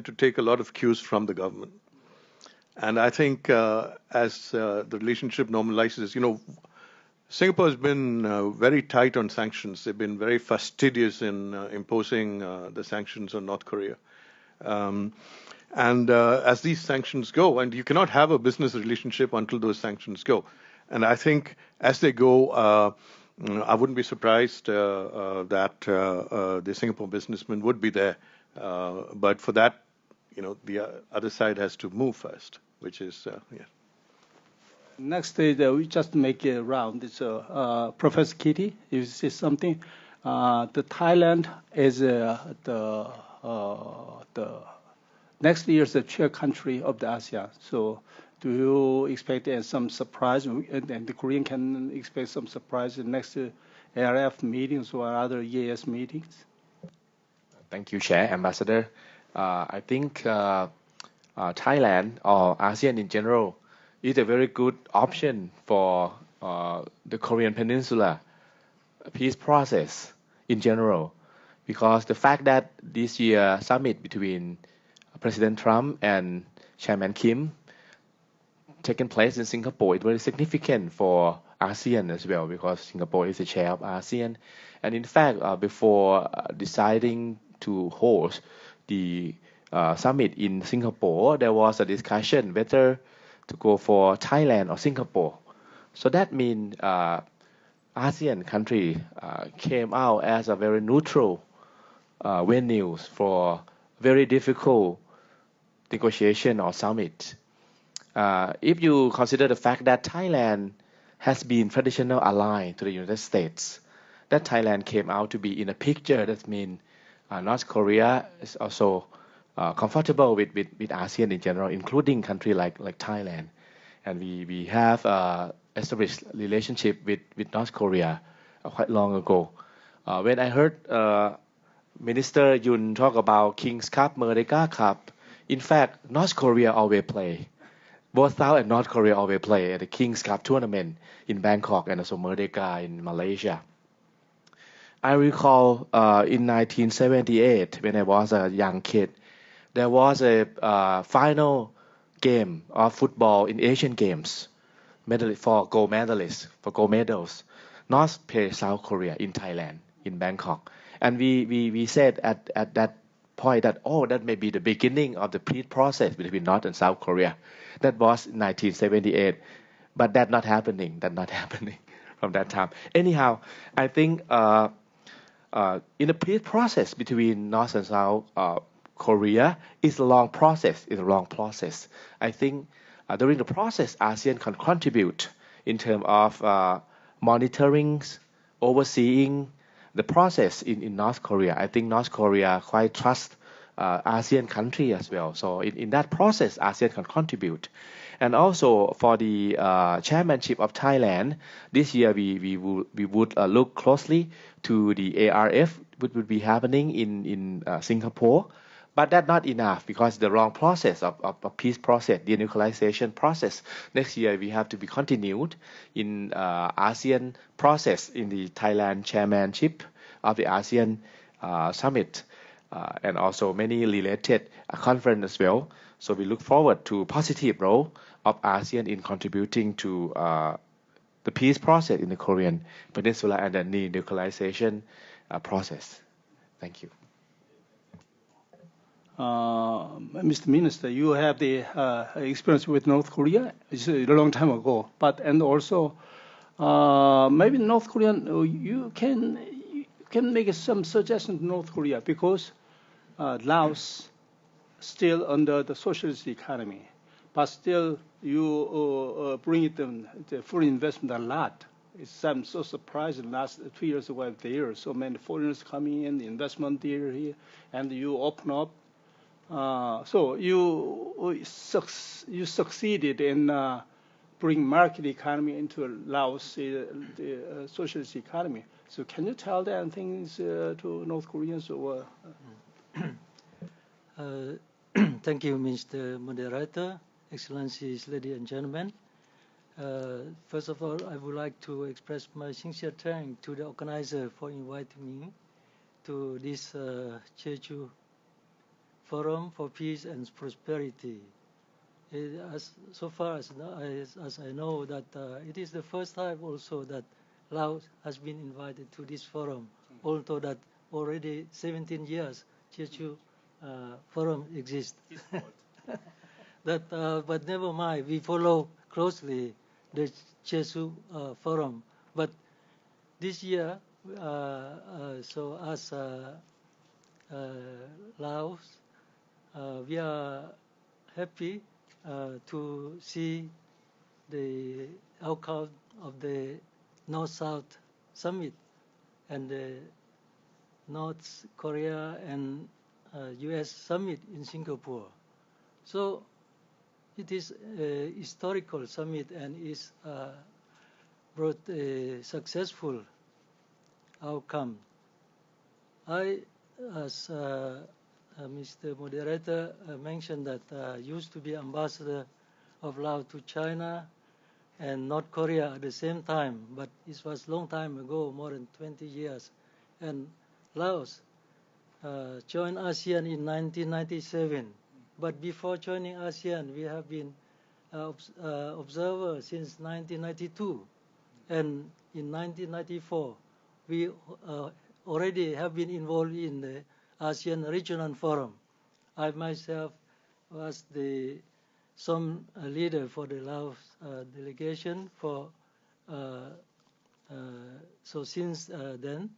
to take a lot of cues from the government. And I think as the relationship normalizes, Singapore has been very tight on sanctions. They've been very fastidious in imposing the sanctions on North Korea. And as these sanctions go, and you cannot have a business relationship until those sanctions go. And I think as they go, I wouldn't be surprised that the Singapore businessmen would be there. But for that, the other side has to move first, which is, Next is we just make a round. It's Professor Kitty, you say something. The Thailand is the next year's the chair country of the ASEAN. So do you expect some surprise? And the Korean can expect some surprise in next ARF meetings or other EAS meetings? Thank you, Chair, Ambassador. I think Thailand or ASEAN in general is a very good option for the Korean Peninsula peace process in general, because the fact that this year summit between President Trump and Chairman Kim taking place in Singapore is very significant for ASEAN as well, because Singapore is the chair of ASEAN. And in fact, before deciding to host the summit in Singapore, there was a discussion whether to go for Thailand or Singapore. So that means ASEAN country came out as a very neutral venue for very difficult negotiation or summit. If you consider the fact that Thailand has been traditional ally to the United States, that Thailand came out to be in a picture, that means North Korea is also comfortable with ASEAN in general, including country like Thailand. And we have established relationship with North Korea quite long ago. When I heard Minister Yun talk about King's Cup, Merdeka Cup, in fact, North Korea always play. Both South and North Korea always play at the King's Cup tournament in Bangkok and also Merdeka in Malaysia. I recall in 1978, when I was a young kid, there was a final game of football in Asian Games for gold medalists, for gold medals. North play South Korea in Thailand, in Bangkok. And we said at that point that, that may be the beginning of the peace process between North and South Korea. That was 1978. But that's not happening from that time. Anyhow, I think in the peace process between North and South Korea is a long process. I think during the process, ASEAN can contribute in terms of monitoring, overseeing the process in North Korea. I think North Korea quite trust ASEAN country as well. So in that process, ASEAN can contribute. And also for the chairmanship of Thailand, this year we would look closely to the ARF, which would be happening in Singapore. But that's not enough because the wrong process of peace process, denuclearization process. Next year we have to be continued in ASEAN process in the Thailand chairmanship of the ASEAN summit. And also many related conference as well. So we look forward to positive role of ASEAN in contributing to the peace process in the Korean Peninsula and the denuclearization process. Thank you. Mr. Minister, you have the experience with North Korea. It's a long time ago, and also maybe North Korea, you can make some suggestions to North Korea because Laos still under the socialist economy, but still you bring it the foreign investment a lot. I'm so surprised in the last 2 years ago there, so many foreigners coming in, the investment here, and you open up. So you succeeded in bring market economy into Laos, the socialist economy. So can you tell them things to North Koreans? Or, Thank you, Mr. Moderator, Excellencies, ladies and gentlemen. First of all, I would like to express my sincere thanks to the organizer for inviting me to this Jeju Forum for Peace and Prosperity. So far as I know, that it is the first time also that Laos has been invited to this forum, although that already 17 years Jeju Forum exists. But never mind, we follow closely the Jeju Forum. But this year, so as Laos, we are happy to see the outcome of the North-South Summit and the North Korea and U.S. Summit in Singapore. So it is a historical summit and is brought a successful outcome. I, as Mr. Moderator mentioned, that used to be ambassador of Laos to China and North Korea at the same time, but it was a long time ago, more than 20 years. And Laos joined ASEAN in 1997. But before joining ASEAN, we have been observers since 1992. And in 1994, we already have been involved in the ASEAN Regional Forum. I myself was some leader for the Laos delegation for so since then,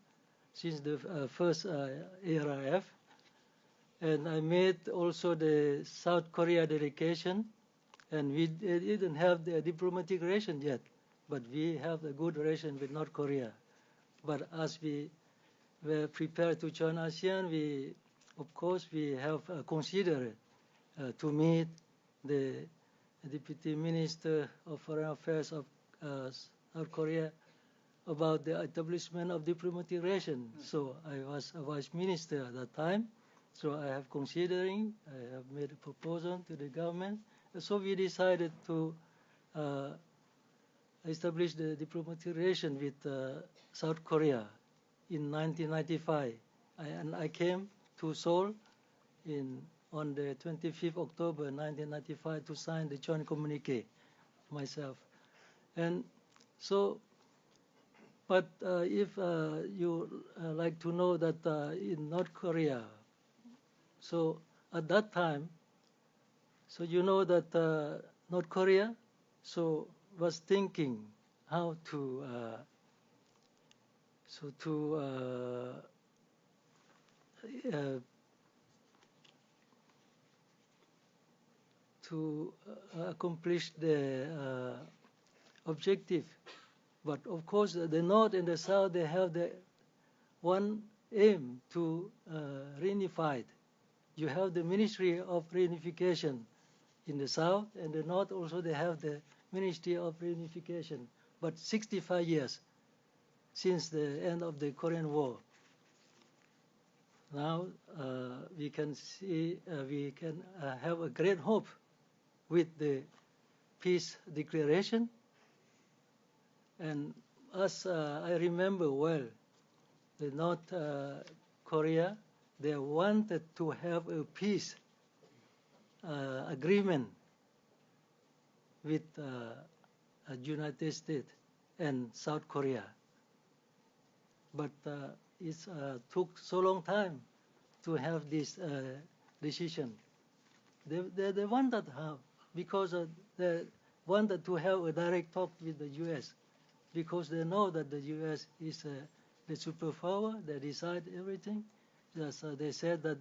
since the first ARF, and I made also the South Korea delegation, and we didn't have the diplomatic relation yet, but we have a good relation with North Korea. But as we were prepared to join ASEAN, we, of course, we have considered to meet the Deputy Minister of Foreign Affairs of South Korea about the establishment of diplomatic relations. So I was a vice minister at that time. So I have considering, I have made a proposal to the government. So we decided to establish the diplomatic relation with South Korea in 1995. And I came to Seoul on the 25th October 1995 to sign the joint communique myself. And so, but if you like to know that in North Korea, so at that time, so you know that North Korea so was thinking how to to accomplish the objective. But of course, the North and the South, they have the one aim to reunify. You have the Ministry of Reunification in the South, and the North also they have the Ministry of Reunification. But 65 years since the end of the Korean War, now we can see we can have a great hope with the peace declaration. And as I remember well, the North Korea, they wanted to have a peace agreement with United States and South Korea. But it took so long time to have this decision. They wanted to have, because they wanted to have a direct talk with the U.S., because they know that the U.S. is the superpower, they decide everything. So they said that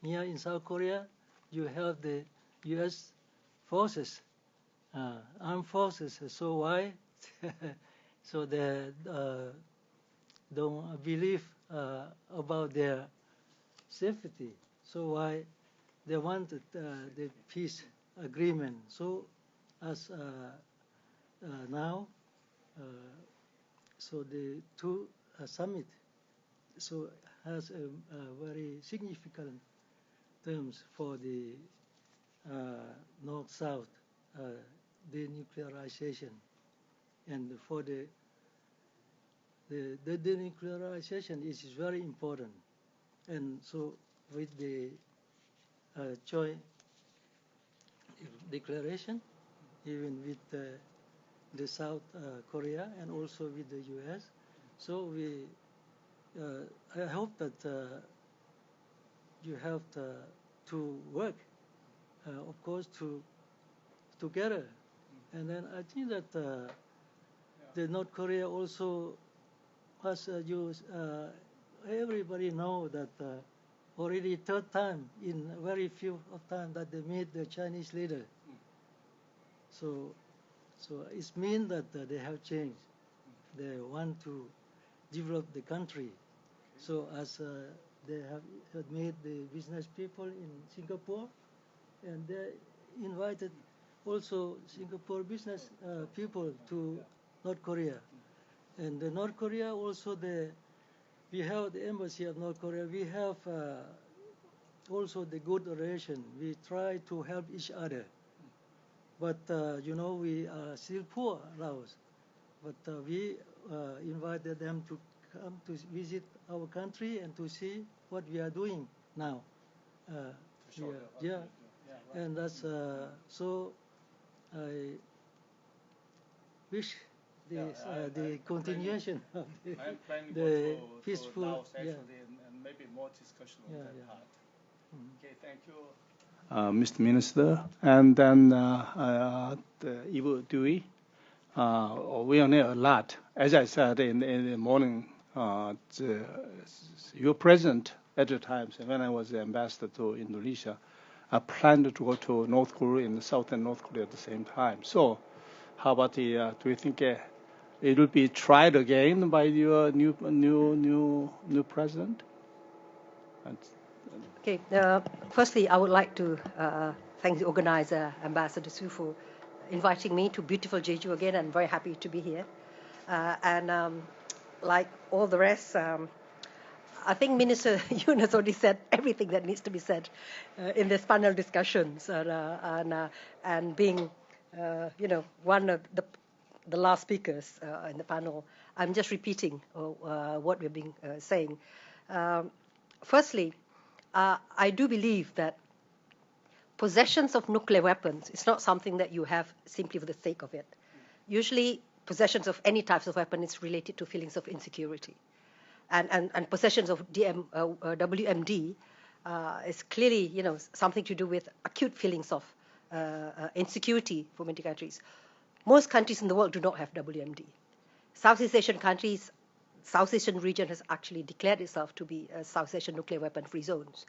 here in South Korea, you have the U.S. forces, armed forces. So why? So they don't believe about their safety. So why they wanted the peace agreement. So as now, so the two summit so has a very significant terms for the North-South denuclearization, and for the denuclearization is very important. And so with the joint declaration, even with the South Korea and also with the U.S., so we I hope that you have to work, of course, together. And then I think that the North Korea also, as everybody know that already third time in very few of time that they meet the Chinese leader. So it means that they have changed. They want to develop the country. So as they have made the business people in Singapore, and they invited also Singapore business people to North Korea. And the North Korea also, we have the embassy of North Korea. We have also the good relation. We try to help each other. But, we are still poor, Laos. But we invited them to come to visit our country and to see what we are doing now. And that's so I wish the continuation of the peaceful, and maybe more discussion on that part. Okay, thank you, Mr. Minister. And then Ibu Dewey, we are there a lot. As I said in the morning, you were present at the times when I was the ambassador to Indonesia. I planned to go to North Korea and southern North Korea at the same time. So, how about do you think it will be tried again by your new president? Okay. Firstly, I would like to thank the organizer, Ambassador Su, for inviting me to beautiful Jeju again. I'm very happy to be here. And like all the rest, I think Minister Yoon has already said everything that needs to be said in this panel discussions. And being, one of the last speakers in the panel, I'm just repeating what we've been saying. Firstly, I do believe that possessions of nuclear weapons is not something that you have simply for the sake of it. Usually, possessions of any types of weapon is related to feelings of insecurity. And possessions of WMD is clearly, something to do with acute feelings of insecurity for many countries. Most countries in the world do not have WMD. Southeast Asian countries, South Asian region has actually declared itself to be a South Asian nuclear weapon-free zones,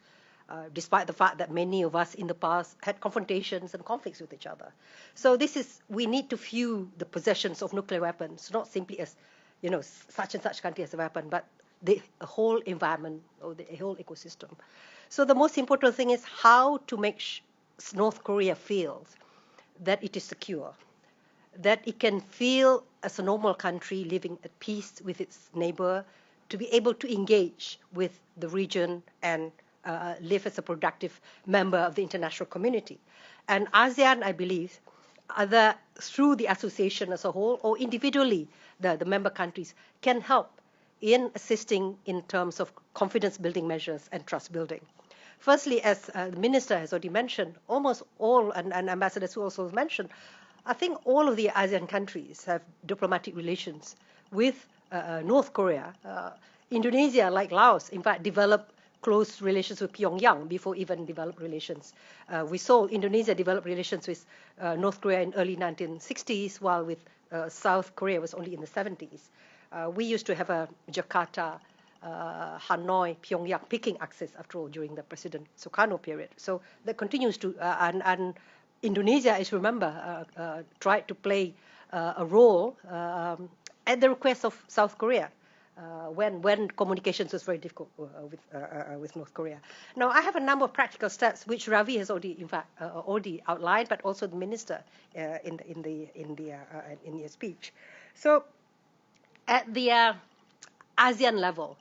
despite the fact that many of us in the past had confrontations and conflicts with each other. So we need to view the possessions of nuclear weapons not simply as, such and such country has a weapon, but the whole environment or the whole ecosystem. So the most important thing is how to make North Korea feels that it is secure, that it can feel as a normal country living at peace with its neighbor, to be able to engage with the region and live as a productive member of the international community. And ASEAN, I believe, either through the association as a whole or individually, the member countries can help in assisting in terms of confidence building measures and trust building. Firstly, as the Minister has already mentioned, almost all, and Ambassador Su also mentioned, I think all of the ASEAN countries have diplomatic relations with North Korea. Indonesia, like Laos, in fact, developed close relations with Pyongyang before even developed relations. We saw Indonesia develop relations with North Korea in early 1960s, while with South Korea was only in the 70s. We used to have a Jakarta, Hanoi, Pyongyang, Peking axis, after all, during the President Sukarno period. So that continues to, and Indonesia, as you remember, tried to play a role at the request of South Korea when communications was very difficult with North Korea. Now, I have a number of practical steps which Ravi has already, in fact, already outlined, but also the Minister in his speech. So, at the ASEAN level,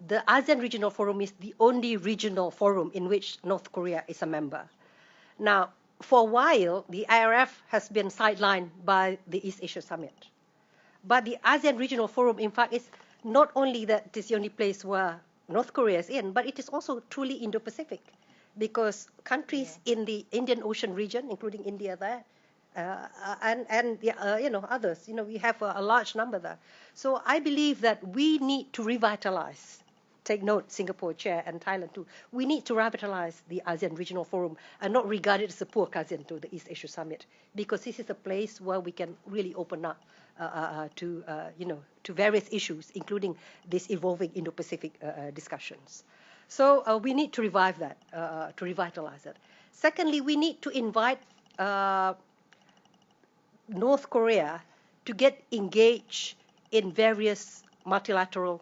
the ASEAN Regional Forum is the only regional forum in which North Korea is a member. Now, for a while, the IRF has been sidelined by the East Asia Summit. But the ASEAN Regional Forum, in fact, is not only that it is the only place where North Korea is in, but it is also truly Indo-Pacific, because countries in the Indian Ocean region, including India there, and the, others, we have a large number there. So I believe that we need to revitalize. Take note, Singapore chair and Thailand too. We need to revitalize the ASEAN Regional Forum and not regard it as a poor cousin to the East Asia Summit, because this is a place where we can really open up to various issues, including these evolving Indo-Pacific discussions. So we need to revive that, to revitalize it. Secondly, we need to invite North Korea to get engaged in various multilateral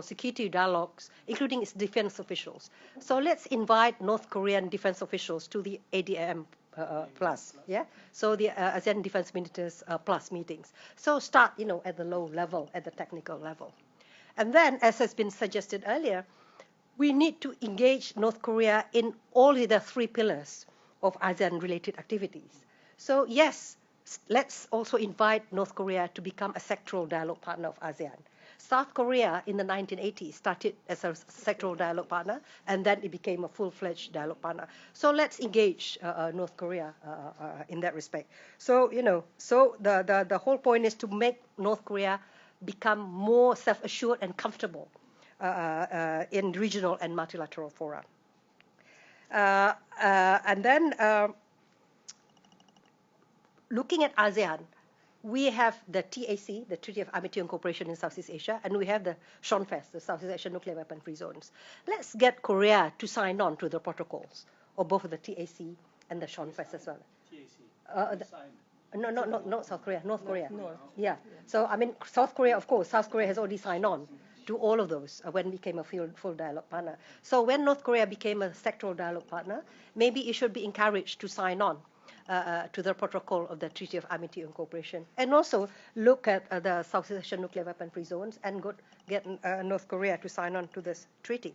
security dialogues, including its defense officials. So let's invite North Korean defense officials to the ADM plus, yeah? So the ASEAN Defense Ministers plus meetings. So start, at the low level, at the technical level. And then, as has been suggested earlier, we need to engage North Korea in all the three pillars of ASEAN-related activities. So yes, let's also invite North Korea to become a sectoral dialogue partner of ASEAN. South Korea in the 1980s started as a sectoral dialogue partner, and then it became a full-fledged dialogue partner. So let's engage North Korea in that respect. So, so the whole point is to make North Korea become more self-assured and comfortable in regional and multilateral fora. And then looking at ASEAN, we have the TAC, the Treaty of Amity and Cooperation in Southeast Asia, and we have the SHONFES, the Southeast Asian Nuclear Weapon-Free Zones. Let's get Korea to sign on to the protocols of both the TAC and the SHONFES as well. Not South Korea, North Korea. Yeah. So, South Korea, of course, South Korea has already signed on to all of those when it became a full dialogue partner. So when North Korea became a sectoral dialogue partner, maybe it should be encouraged to sign on to the protocol of the Treaty of Amity and Cooperation, and also look at the Southeast Asian Nuclear Weapon-Free Zones and get North Korea to sign on to this treaty.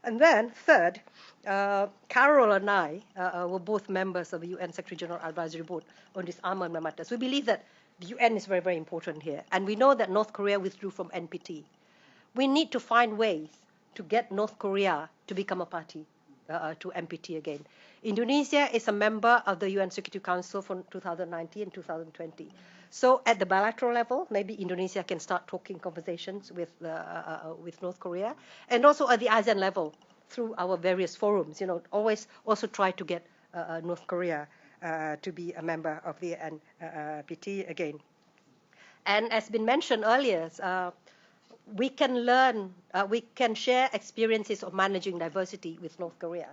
And then, third, Carol and I were both members of the UN Secretary General Advisory Board on disarmament matters. We believe that the UN is very, very important here, and we know that North Korea withdrew from NPT. We need to find ways to get North Korea to become a party to NPT again. Indonesia is a member of the UN Security Council from 2019 and 2020. So at the bilateral level, maybe Indonesia can start talking conversations with North Korea, and also at the ASEAN level through our various forums. Always also try to get North Korea to be a member of the NPT again. And as been mentioned earlier, we can learn, we can share experiences of managing diversity with North Korea.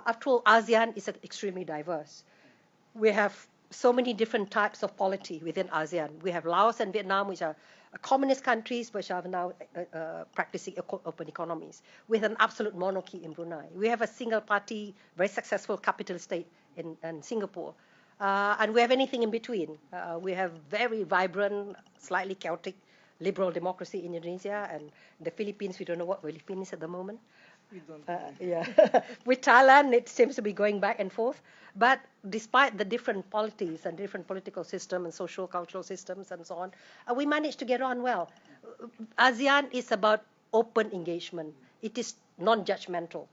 After all, ASEAN is extremely diverse. We have so many different types of polity within ASEAN. We have Laos and Vietnam, which are communist countries, which are now practicing open economies. We have an absolute monarchy in Brunei. We have a single-party, very successful capital state in Singapore. And we have anything in between. We have very vibrant, slightly chaotic liberal democracy in Indonesia, and the Philippines, we don't know what Philippines is at the moment. We don't yeah. With Thailand, it seems to be going back and forth. But despite the different polities and different political systems and social, cultural systems and so on, we managed to get on well. ASEAN is about open engagement. It is non-judgmental.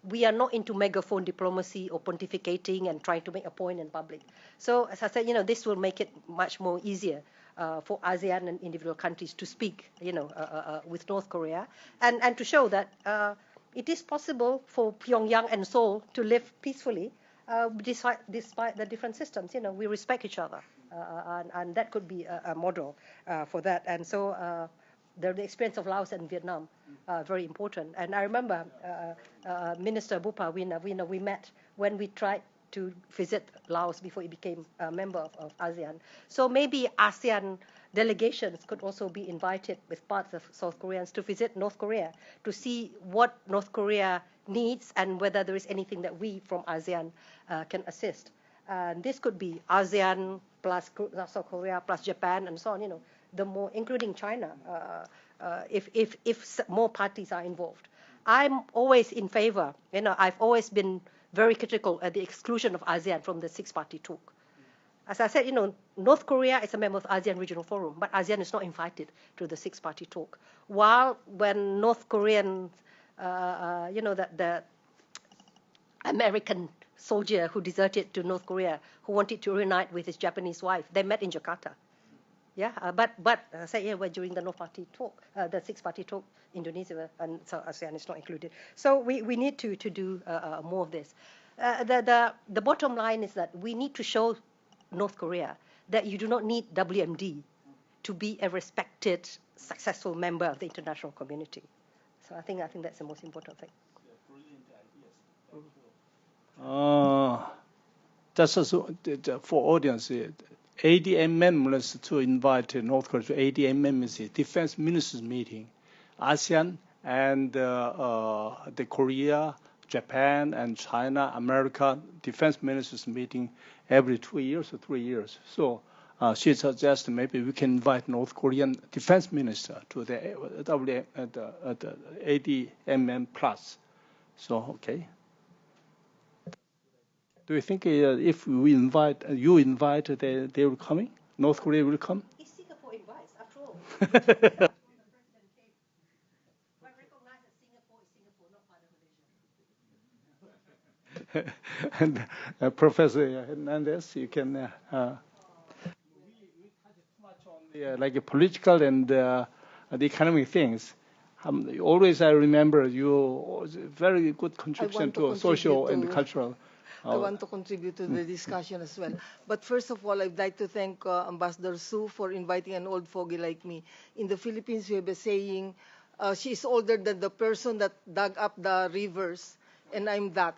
We are not into megaphone diplomacy or pontificating and trying to make a point in public. So, as I said, this will make it much more easier for ASEAN and individual countries to speak, with North Korea, and to show that it is possible for Pyongyang and Seoul to live peacefully despite the different systems. We respect each other, and that could be a model for that. And so the experience of Laos and Vietnam very important. And I remember Minister Bupa Wina, we met when we tried to visit Laos before it became a member of ASEAN. So maybe ASEAN delegations could also be invited with parts of South Koreans to visit North Korea to see what North Korea needs and whether there is anything that we from ASEAN can assist. And this could be ASEAN plus South Korea plus Japan and so on, the more, including China, if more parties are involved. I'm always in favor, I've always been very critical at the exclusion of ASEAN from the six-party talk. As I said, North Korea is a member of ASEAN Regional Forum, but ASEAN is not invited to the six-party talk. While when North Korean, the American soldier who deserted to North Korea, who wanted to reunite with his Japanese wife, they met in Jakarta. Yeah, but I said, we're during the no-party talk, the six-party talk, Indonesia and so ASEAN is not included. So we need to do more of this. The bottom line is that we need to show North Korea that you do not need WMD to be a respected, successful member of the international community. So I think that's the most important thing. Just for audience, ADMM was to invite North Korea to ADMM is a defense ministers meeting. ASEAN and the Korea, Japan, and China, America defense ministers meeting every 2 years or 3 years. So she suggests maybe we can invite North Korean defense minister to the ADMM plus. So okay. Do you think if we invite, you invite, they will coming? North Korea will come? If Singapore invites, after all. And Professor Hernandez, you can. We touched too much on the political and the economic things. Always I remember you very good contribution to social and cultural. I want to contribute to the discussion as well. But first of all, I'd like to thank Ambassador Su for inviting an old fogey like me. In the Philippines, we have a saying, she's older than the person that dug up the rivers, and I'm that.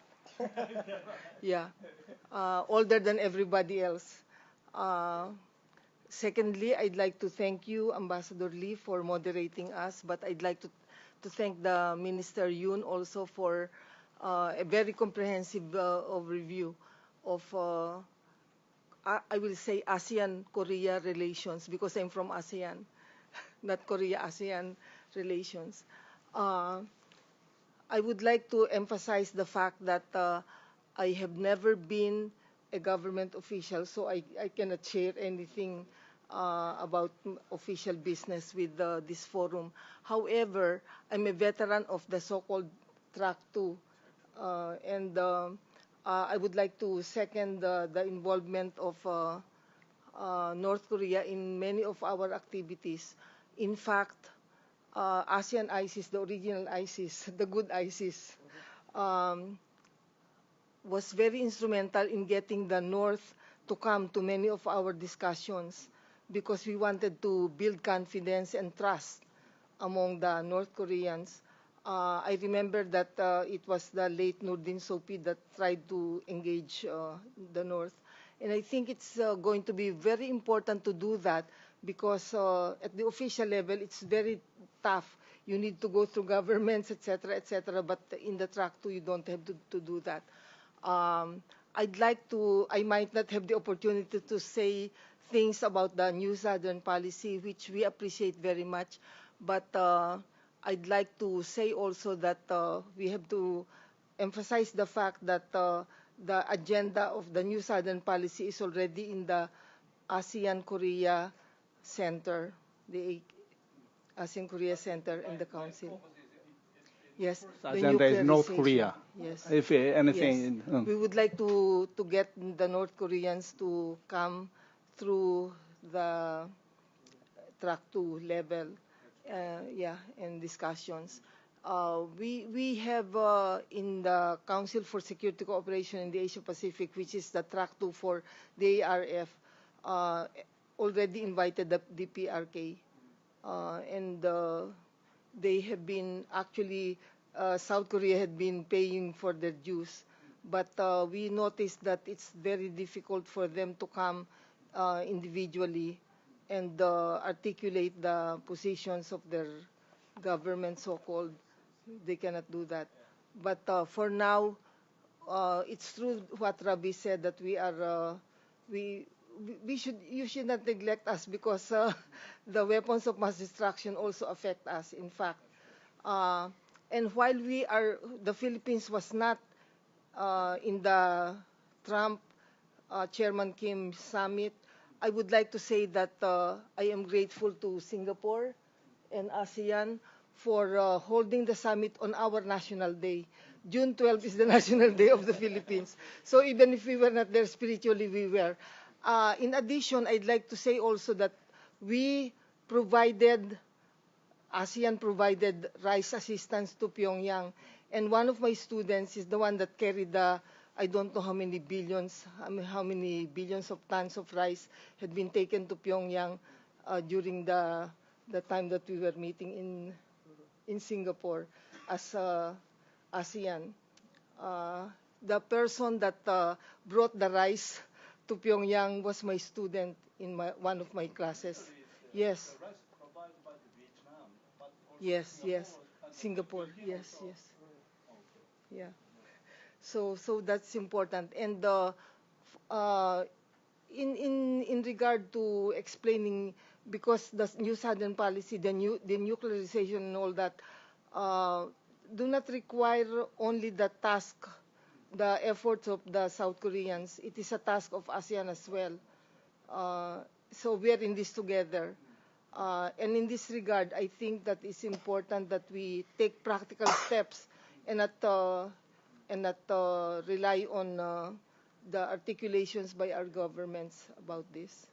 Yeah, older than everybody else. Secondly, I'd like to thank you, Ambassador Lee, for moderating us, but I'd like to thank the Minister Yoon also for a very comprehensive overview of, I will say, ASEAN-Korea relations, because I'm from ASEAN, not Korea-ASEAN relations. I would like to emphasize the fact that I have never been a government official, so I cannot share anything about official business with this forum. However, I'm a veteran of the so-called Track 2, and I would like to second the involvement of North Korea in many of our activities. In fact, ASEAN ISIS, the original ISIS, the good ISIS, was very instrumental in getting the North to come to many of our discussions. because we wanted to build confidence and trust among the North Koreans. I remember that it was the late Nurdin Sopi that tried to engage the North. And I think it's going to be very important to do that because at the official level, it's very tough. You need to go through governments, etc., etc. But in the track two, you don't have to do that. I might not have the opportunity to say things about the New Southern Policy, which we appreciate very much. But I'd like to say also that we have to emphasize the fact that the agenda of the New Southern Policy is already in the ASEAN-Korea Center, the ASEAN-Korea Center in the Council. Yes, the agenda is North Korea. Yes. If anything, yes. We would like to get the North Koreans to come through the track 2 level, and discussions. We have in the Council for Security Cooperation in the Asia Pacific, which is the track 2 for the ARF, already invited the DPRK, and they have been actually, South Korea had been paying for their dues, but we noticed that it's very difficult for them to come individually and articulate the positions of their government, so-called. They cannot do that. But for now, it's true what Rabi said, that we are you should not neglect us, because the weapons of mass destruction also affect us, in fact. And while the Philippines was not in the Trump Chairman Kim summit, I would like to say that I am grateful to Singapore and ASEAN for holding the summit on our National Day. June 12 is the National Day of the Philippines. So even if we were not there spiritually, we were. In addition, I'd like to say also that ASEAN provided rice assistance to Pyongyang. And one of my students is the one that carried I don't know how many billions of tons of rice had been taken to Pyongyang during the time that we were meeting in Singapore as ASEAN. The person that brought the rice to Pyongyang was my student in one of my classes. Yes. The rice provided by Vietnam, but yes, Singapore. Yes. Yeah. So that's important. And in regard to explaining, because the New Southern Policy, the nuclearization and all that, do not require only the efforts of the South Koreans. It is a task of ASEAN as well. So we are in this together. And in this regard, I think that it's important that we take practical steps and not rely on the articulations by our governments about this.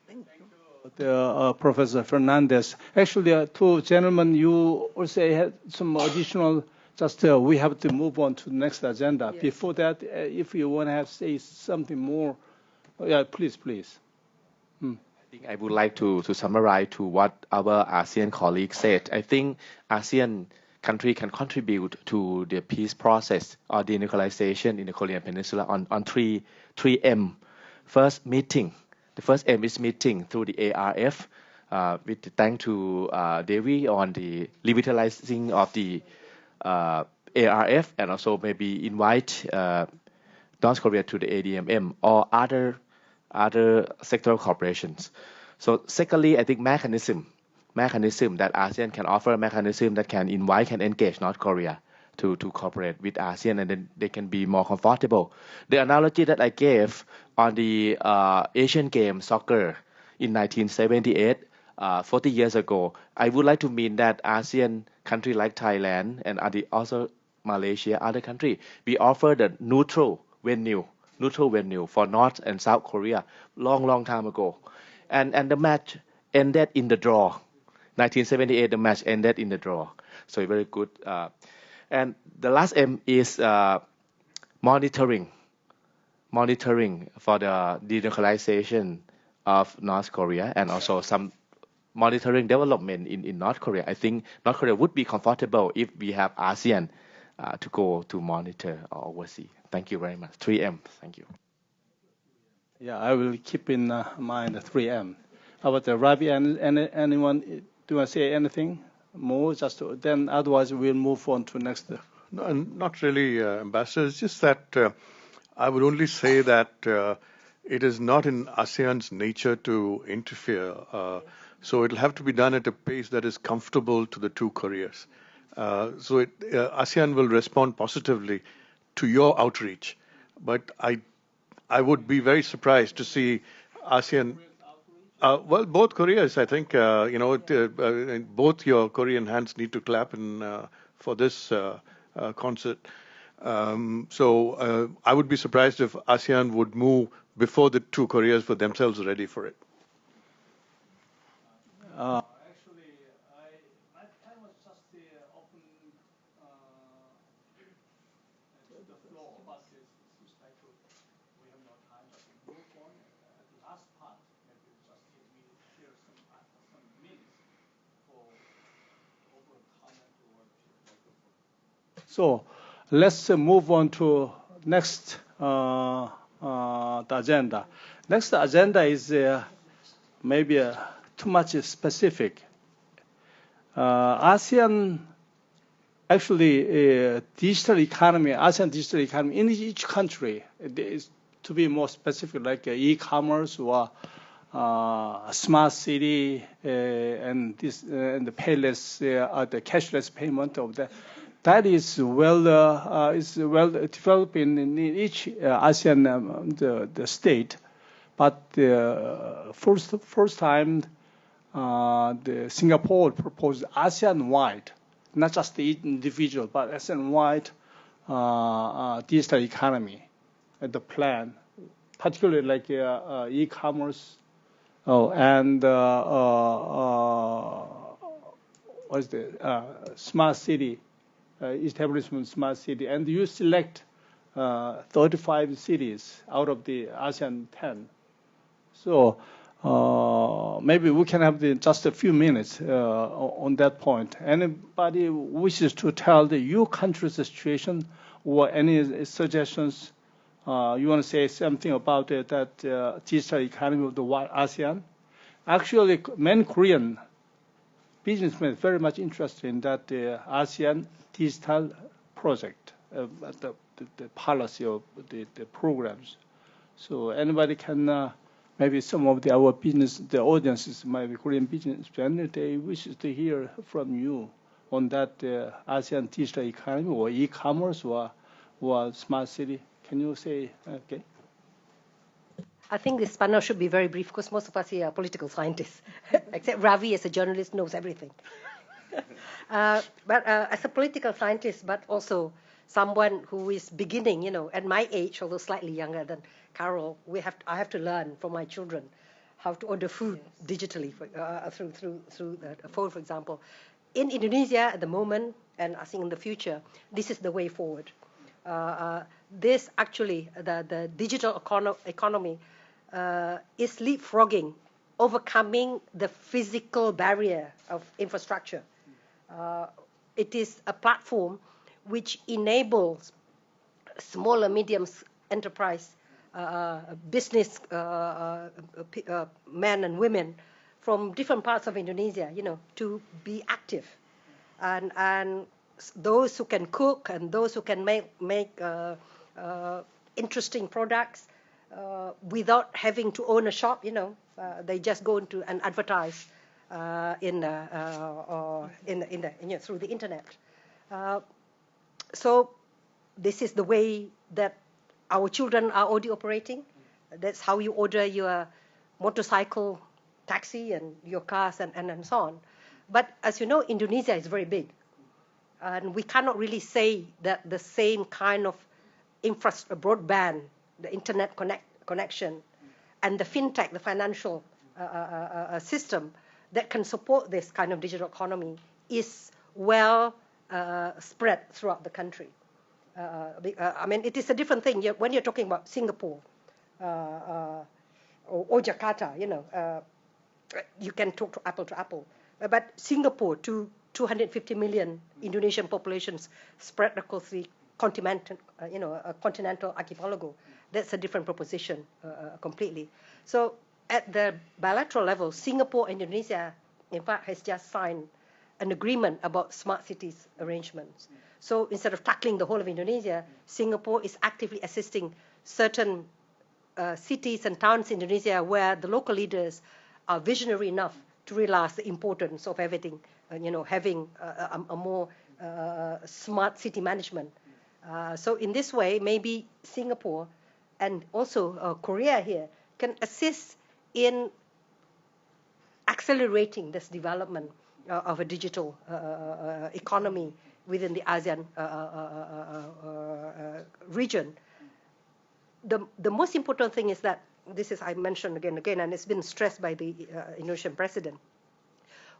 Thank you. Professor Fernandez. Actually, two gentlemen, you also had some additional. Just we have to move on to the next agenda. Yes. Before that, if you want to say something more, please. I think I would like to summarize to what our ASEAN colleagues said. I think ASEAN country can contribute to the peace process or denuclearization in the Korean Peninsula on three M. First, meeting. The first M is meeting through the ARF. With thanks to Devi on the revitalizing of the ARF, and also maybe invite North Korea to the ADMM or other sectoral corporations. So secondly, I think mechanism that ASEAN can offer, a mechanism that can invite, can engage North Korea to cooperate with ASEAN, and then they can be more comfortable. The analogy that I gave on the Asian Games soccer in 1978, 40 years ago, I would like to mean that ASEAN country like Thailand and also Malaysia, other country, we offer the neutral venue for North and South Korea long time ago, and the match ended in the draw. 1978, the match ended in the draw. So very good. And the last M is monitoring for the denuclearization of North Korea and also some monitoring development in North Korea. I think North Korea would be comfortable if we have ASEAN to go to monitor or oversee. Thank you very much. 3M. Thank you. Yeah, I will keep in mind the 3M. How about Ravi? Anyone? Do you want to say anything more? Then otherwise we'll move on to next. No, not really, Ambassador. It's just that I would only say that it is not in ASEAN's nature to interfere. So it'll have to be done at a pace that is comfortable to the two Koreas. So ASEAN will respond positively to your outreach. But I would be very surprised to see ASEAN. Well, both Koreas, I think, both your Korean hands need to clap for this concert. So I would be surprised if ASEAN would move before the two Koreas for themselves ready for it. Actually, my plan was just to open the floor, but it seems like we have no time. Just move on at the last part. Maybe just give me share some minutes for open comment or microphone. So let's move on to next the agenda. Next agenda is maybe too much specific. ASEAN, actually, digital economy, ASEAN digital economy in each country, is to be more specific, like e-commerce or smart city and the payless, the cashless payment of that. That is well developed in each ASEAN the state, but first time the Singapore proposed ASEAN-wide, not just the individual, but ASEAN-wide digital economy, the plan, particularly like e-commerce and what's the smart city, establishment smart city, and you select 35 cities out of the ASEAN 10. So maybe we can have just a few minutes on that point. Anybody wishes to tell your country's situation or any suggestions? You want to say something about that digital economy of the ASEAN? Actually, many Korean businessmen are very much interested in that ASEAN digital project, the policy of the programs. So anybody can. Maybe some of our business, the audiences, maybe Korean businessmen, they wish to hear from you on that ASEAN digital economy or e-commerce or smart city. Can you say, okay? I think this panel should be very brief because most of us here are political scientists, except Ravi as a journalist knows everything. But as a political scientist, but also someone who is beginning, at my age, although slightly younger than Carol, I have to learn from my children how to order food digitally through the phone, for example. In Indonesia at the moment, and I think in the future, this is the way forward. This actually, the digital economy is leapfrogging, overcoming the physical barrier of infrastructure. It is a platform which enables small and medium enterprise business men and women from different parts of Indonesia, to be active, and those who can cook and those who can make interesting products without having to own a shop, they just go into and advertise through the internet. So this is the way that our children are already operating. That's how you order your motorcycle, taxi, and your cars, and so on. But as you know, Indonesia is very big. And we cannot really say that the same kind of broadband, the internet connection, and the fintech, the financial system that can support this kind of digital economy is well spread throughout the country. It is a different thing when you're talking about Singapore. or Jakarta, you can talk to apple. But Singapore, 250 million Indonesian populations spread across the continental archipelago, that's a different proposition completely. So at the bilateral level, Singapore and Indonesia, in fact, has just signed an agreement about smart cities arrangements. So instead of tackling the whole of Indonesia, Singapore is actively assisting certain cities and towns in Indonesia where the local leaders are visionary enough to realize the importance of everything, having a more smart city management. So in this way, maybe Singapore and also Korea here can assist in accelerating this development of a digital economy within the ASEAN region. The most important thing is that, this is I mentioned again and again, and it's been stressed by the Indonesian president,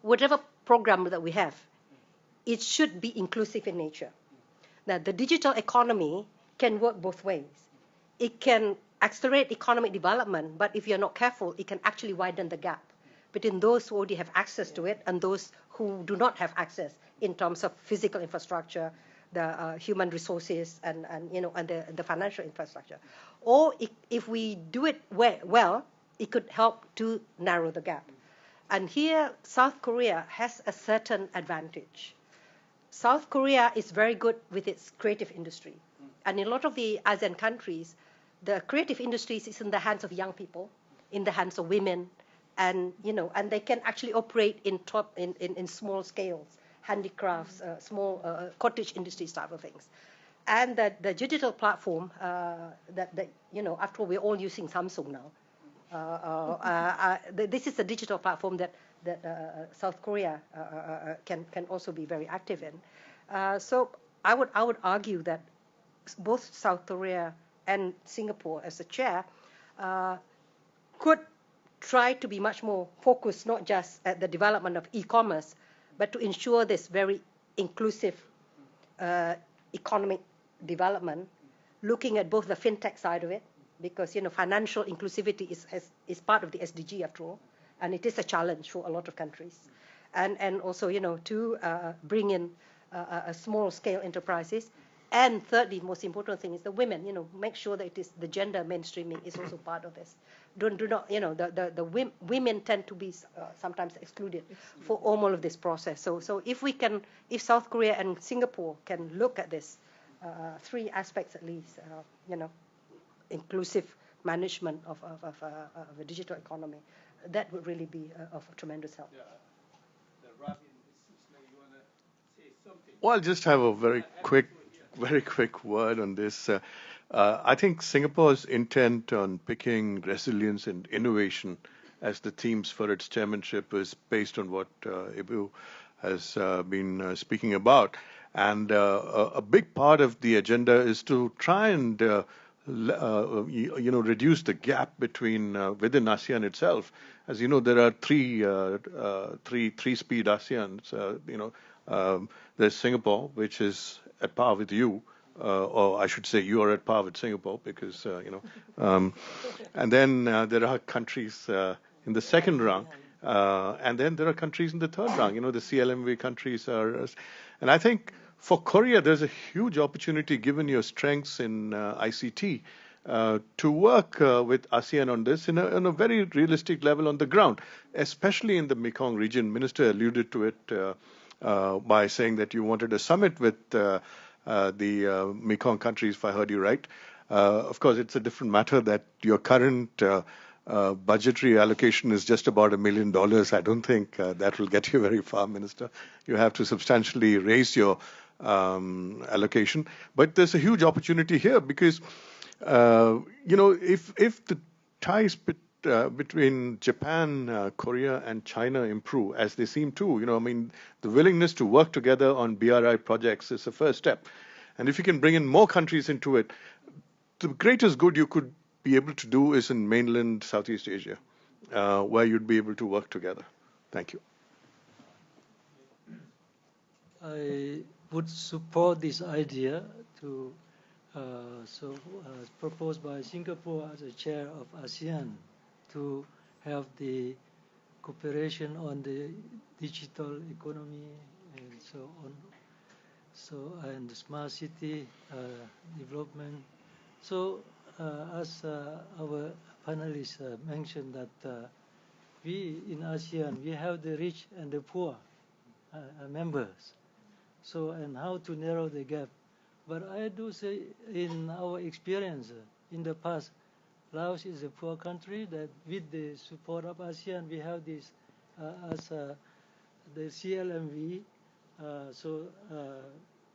whatever program that we have, it should be inclusive in nature. Now, the digital economy can work both ways. It can accelerate economic development, but if you're not careful, it can actually widen the gap between those who already have access to it and those who do not have access in terms of physical infrastructure, the human resources, and the financial infrastructure. Or if we do it well, it could help to narrow the gap. And here, South Korea has a certain advantage. South Korea is very good with its creative industry. And in a lot of the ASEAN countries, the creative industries is in the hands of young people, in the hands of women, and they can actually operate in small scales, handicrafts, small cottage industry type of things. And the digital platform that after all, we're all using Samsung now. This is a digital platform that South Korea can also be very active in. So I would argue that both South Korea and Singapore, as a chair, could try to be much more focused, not just at the development of e-commerce, but to ensure this very inclusive economic development, looking at both the fintech side of it, because financial inclusivity is part of the SDG after all, and it is a challenge for a lot of countries, and also to bring in small scale enterprises. And thirdly, most important thing is the women. Make sure that it is the gender mainstreaming is also part of this. Do not the women tend to be sometimes excluded for all of this process. So if South Korea and Singapore can look at this three aspects at least, inclusive management of a digital economy, that would really be of tremendous help. Well, I'll just have a very quick word on this. I think Singapore's intent on picking resilience and innovation as the themes for its chairmanship is based on what Ibu has been speaking about. And a big part of the agenda is to try and reduce the gap between within ASEAN itself. As you know, there are three-speed ASEANs. There's Singapore, which is at par with you, or I should say you are at par with Singapore, because and then there are countries in the second rung, and then there are countries in the third rung. The CLMV countries are, and I think for Korea there's a huge opportunity, given your strengths in ICT, to work with ASEAN on this in a very realistic level on the ground, especially in the Mekong region. Minister alluded to it by saying that you wanted a summit with the Mekong countries, if I heard you right. Of course, it's a different matter that your current budgetary allocation is just about $1 million. I don't think that will get you very far, Minister. You have to substantially raise your allocation. But there's a huge opportunity here because, if the ties between Japan, Korea, and China improve, as they seem to, the willingness to work together on BRI projects is the first step. And if you can bring in more countries into it, the greatest good you could be able to do is in mainland Southeast Asia, where you'd be able to work together. Thank you. I would support this idea proposed by Singapore as a chair of ASEAN to have the cooperation on the digital economy and so on. So, and the smart city development. So, as our panelists mentioned that we in ASEAN, we have the rich and the poor members. So, and how to narrow the gap. But I do say in our experience in the past, Laos is a poor country that with the support of ASEAN, we have this as the CLMV,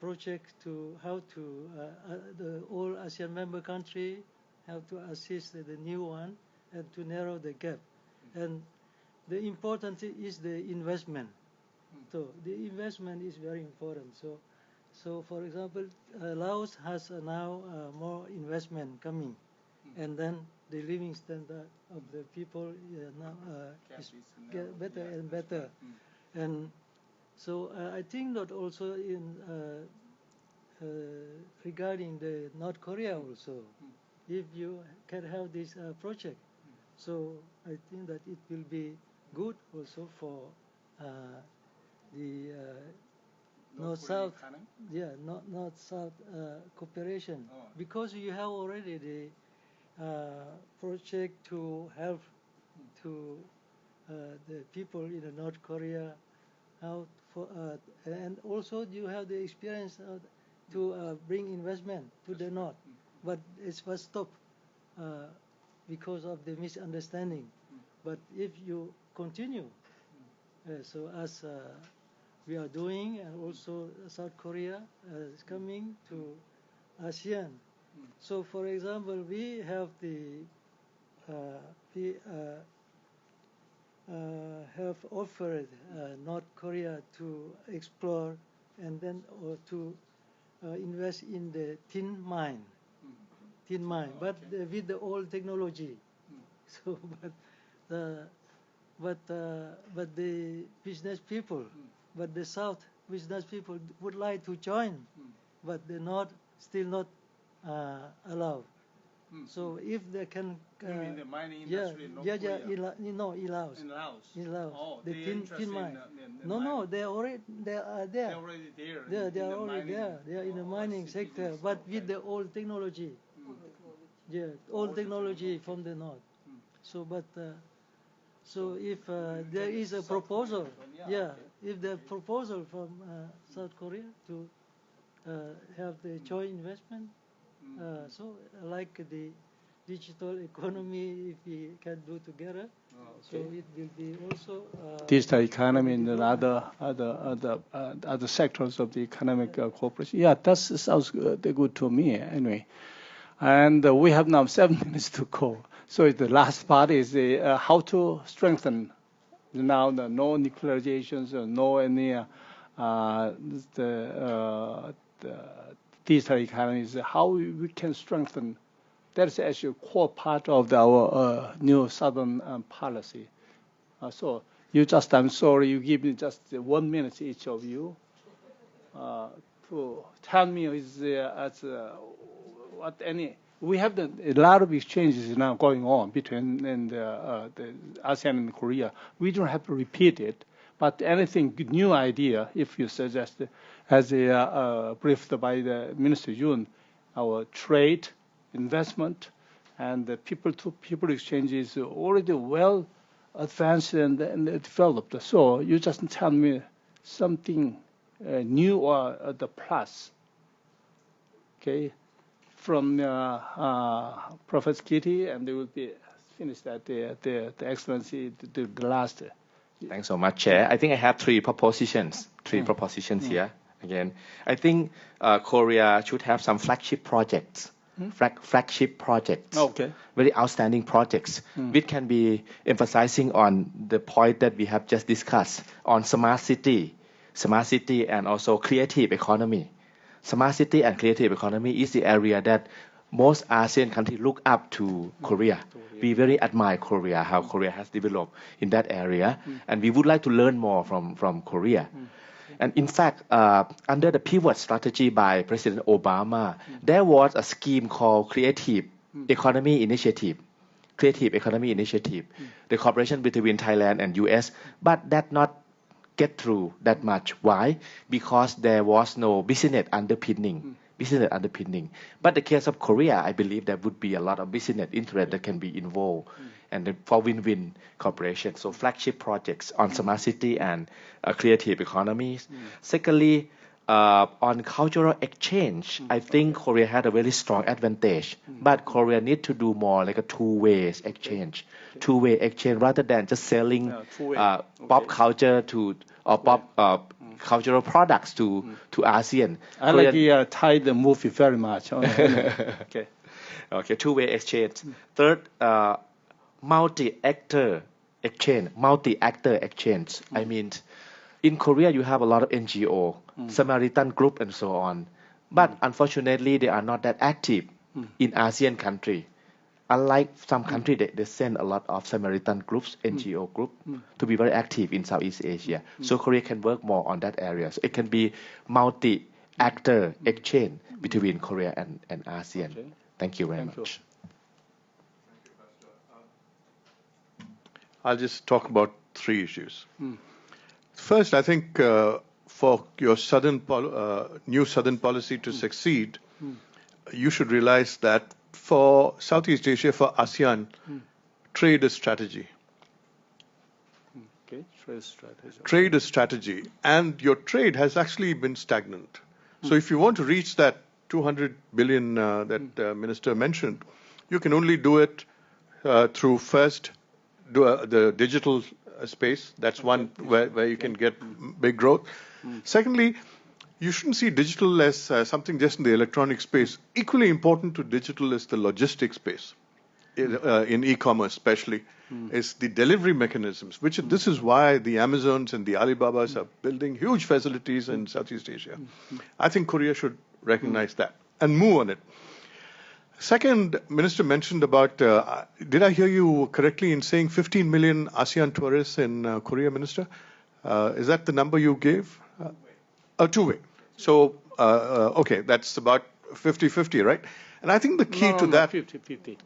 project to how to the all ASEAN member country have to assist the new one and to narrow the gap. And the important is the investment. So the investment is very important. So for example, Laos has now more investment coming, and then the living standard of the people now is get better and better. And so I think that also in regarding the North Korea also, if you can have this project, so I think that it will be good also for the North-South, North-South cooperation, because you have already the project to help to the people in the North Korea, how for, and also you have the experience to bring investment to the North, but it was stopped because of the misunderstanding. But if you continue, so as we are doing, and also South Korea is coming to ASEAN. So, for example, we have the have offered North Korea to explore and then or to invest in the tin mine, but with the old technology. So, but the business people, but the South business people would like to join, but they're not still not allowed. So if they can, you mean the mining industry in North Korea? in Laos. In Laos. In Laos. Oh, the tin mine. No, they are there. They're already there. They are already there. They are in the mining sector, but with the old technology. Old technology from the north. So, but so if there is a proposal, if the proposal from South Korea to have the joint investment, so like the digital economy, if we can do together, so it will be also digital economy and other sectors of the economic cooperation. Yeah, that sounds good to me anyway. And we have now 7 minutes to go. So the last part is how to strengthen now the no nuclearizations, no any the digital economies. How we can strengthen. That's actually a core part of our new Southern policy. So you just, I'm sorry, you give me just 1 minute each of you to tell me what any. We have a lot of exchanges now going on between the ASEAN and Korea. We don't have to repeat it, but anything new idea, if you suggest, as briefed by the Minister Yoon, our trade, investment, and the people-to-people exchange is already well advanced and developed. So you just tell me something new or the plus. Okay. From Professor Kitty, and they will be finished at the Excellency, the last. Thanks so much, Chair. I think I have three propositions here. Again, I think Korea should have some flagship projects. Okay. Very outstanding projects, which can be emphasizing on the point that we have just discussed on smart city, and also creative economy. Smart city and creative economy is the area that most ASEAN countries look up to Korea. We very admire Korea, how Korea has developed in that area, and we would like to learn more from Korea. And in fact, under the pivot strategy by President Obama, there was a scheme called Creative Economy Initiative. creative economy initiative, the cooperation between Thailand and US, but that not get through that much. Why? Because there was no business underpinning. But the case of Korea, I believe there would be a lot of business interest that can be involved, and then for win-win cooperation. So flagship projects on smart city and creative economies. Secondly, on cultural exchange, I think Korea had a very strong advantage, but Korea need to do more like a two-way exchange, rather than just selling pop culture to or pop cultural products to ASEAN. I like Thai the movie very much. Okay. Okay, two-way exchange. Third, multi-actor exchange. I mean, in Korea you have a lot of NGO, Samaritan group and so on, but unfortunately they are not that active in ASEAN country. Unlike some country, they send a lot of Samaritan groups, NGO group, to be very active in Southeast Asia. So Korea can work more on that area. So it can be multi-actor exchange between Korea and ASEAN. Okay. Thank you very much. I'll just talk about three issues. First, I think for your new Southern policy to succeed, you should realize that for Southeast Asia, for ASEAN, trade is strategy. Okay, trade strategy. Trade is strategy, and your trade has actually been stagnant. So if you want to reach that 200 billion that Minister mentioned, you can only do it through first the digital space. That's one where you can get big growth. Secondly, you shouldn't see digital as something just in the electronic space. Equally important to digital is the logistics space, in e-commerce especially, is the delivery mechanisms, this is why the Amazons and the Alibabas are building huge facilities in Southeast Asia. I think Korea should recognize that and move on it. Second, Minister mentioned about, did I hear you correctly in saying 15 million ASEAN tourists in Korea, Minister? Is that the number you gave? Two-way. So, okay, that's about 50-50, right? And I think the key to that... 50-50.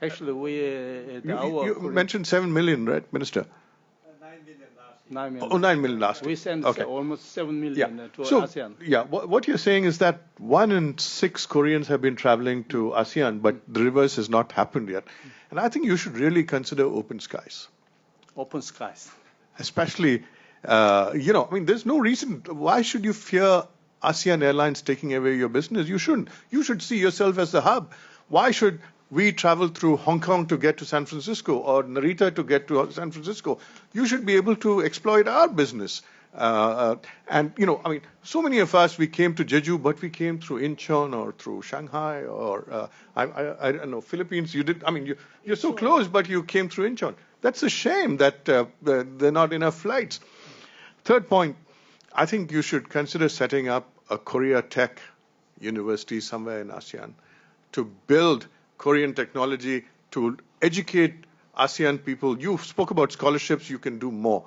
Actually, you mentioned 7 million, right, Minister? 9 million last year. 9 million. Oh, 9 million last year. We sent almost 7 million to ASEAN. Yeah, what you're saying is that 1 in 6 Koreans have been traveling to ASEAN, but the reverse has not happened yet. And I think you should really consider open skies. Open skies. Especially, there's no reason. Why should you fear ASEAN Airlines taking away your business? You shouldn't. You should see yourself as the hub. Why should we travel through Hong Kong to get to San Francisco or Narita to get to San Francisco? You should be able to exploit our business. So many of us, we came to Jeju, but we came through Incheon or through Shanghai or, I don't know, Philippines. You're so close, but you came through Incheon. That's a shame that there are not enough flights. Third point, I think you should consider setting up a Korea Tech University somewhere in ASEAN to build Korean technology, to educate ASEAN people. You spoke about scholarships, you can do more.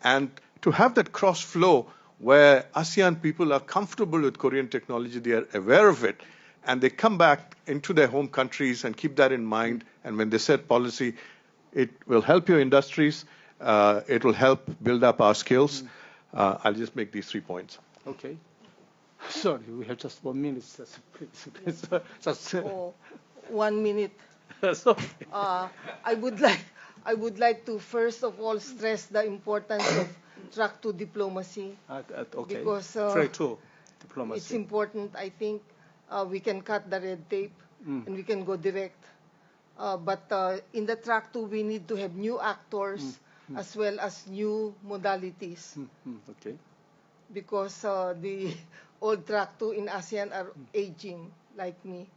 And to have that cross flow where ASEAN people are comfortable with Korean technology, they are aware of it, and they come back into their home countries and keep that in mind. And when they set policy, it will help your industries, it will help build up our skills. I'll just make these 3 points. Okay. Sorry, we have just 1 minute. Just 1 minute. Sorry. I would like to first of all stress the importance of track 2 diplomacy. Okay. Because track 2 diplomacy. It's important. I think we can cut the red tape and we can go direct. But in the track 2, we need to have new actors as well as new modalities. Okay. Because the old track 2 in ASEAN are aging, like me.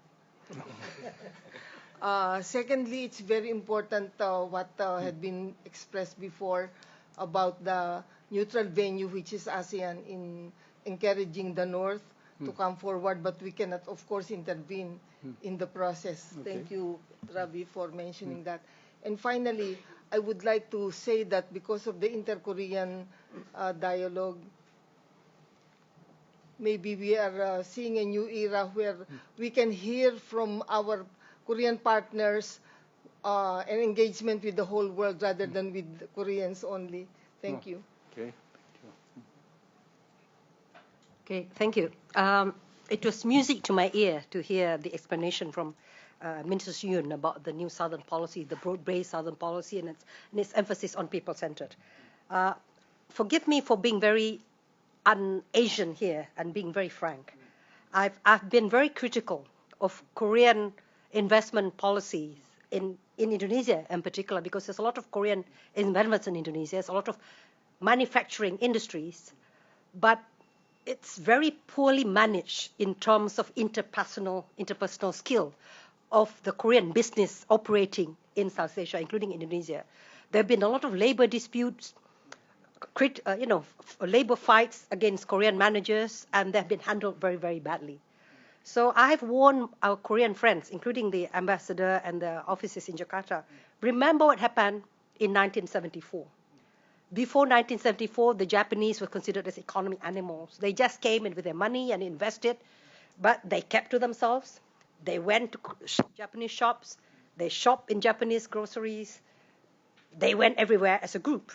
Secondly, it's very important what had been expressed before about the neutral venue, which is ASEAN, in encouraging the North to come forward, but we cannot, of course, intervene in the process. Okay. Thank you, Ravi, for mentioning that. And finally, I would like to say that because of the inter-Korean dialogue, maybe we are seeing a new era where we can hear from our Korean partners an engagement with the whole world rather than with the Koreans only. Thank you. Okay. Okay, thank you. It was music to my ear to hear the explanation from Minister Yun about the new Southern policy, the broad-based Southern policy, and its emphasis on people-centered. Forgive me for being very un-Asian here and being very frank. I've been very critical of Korean investment policies in Indonesia in particular, because there's a lot of Korean investments in Indonesia, there's a lot of manufacturing industries, but it's very poorly managed in terms of interpersonal skill of the Korean business operating in South Asia, including Indonesia. There have been a lot of labor disputes, labor fights against Korean managers, and they've been handled very, very badly. So I've warned our Korean friends, including the ambassador and the offices in Jakarta, remember what happened in 1974. Before 1974, the Japanese were considered as economic animals. They just came in with their money and invested, but they kept to themselves. They went to Japanese shops. They shopped in Japanese groceries. They went everywhere as a group.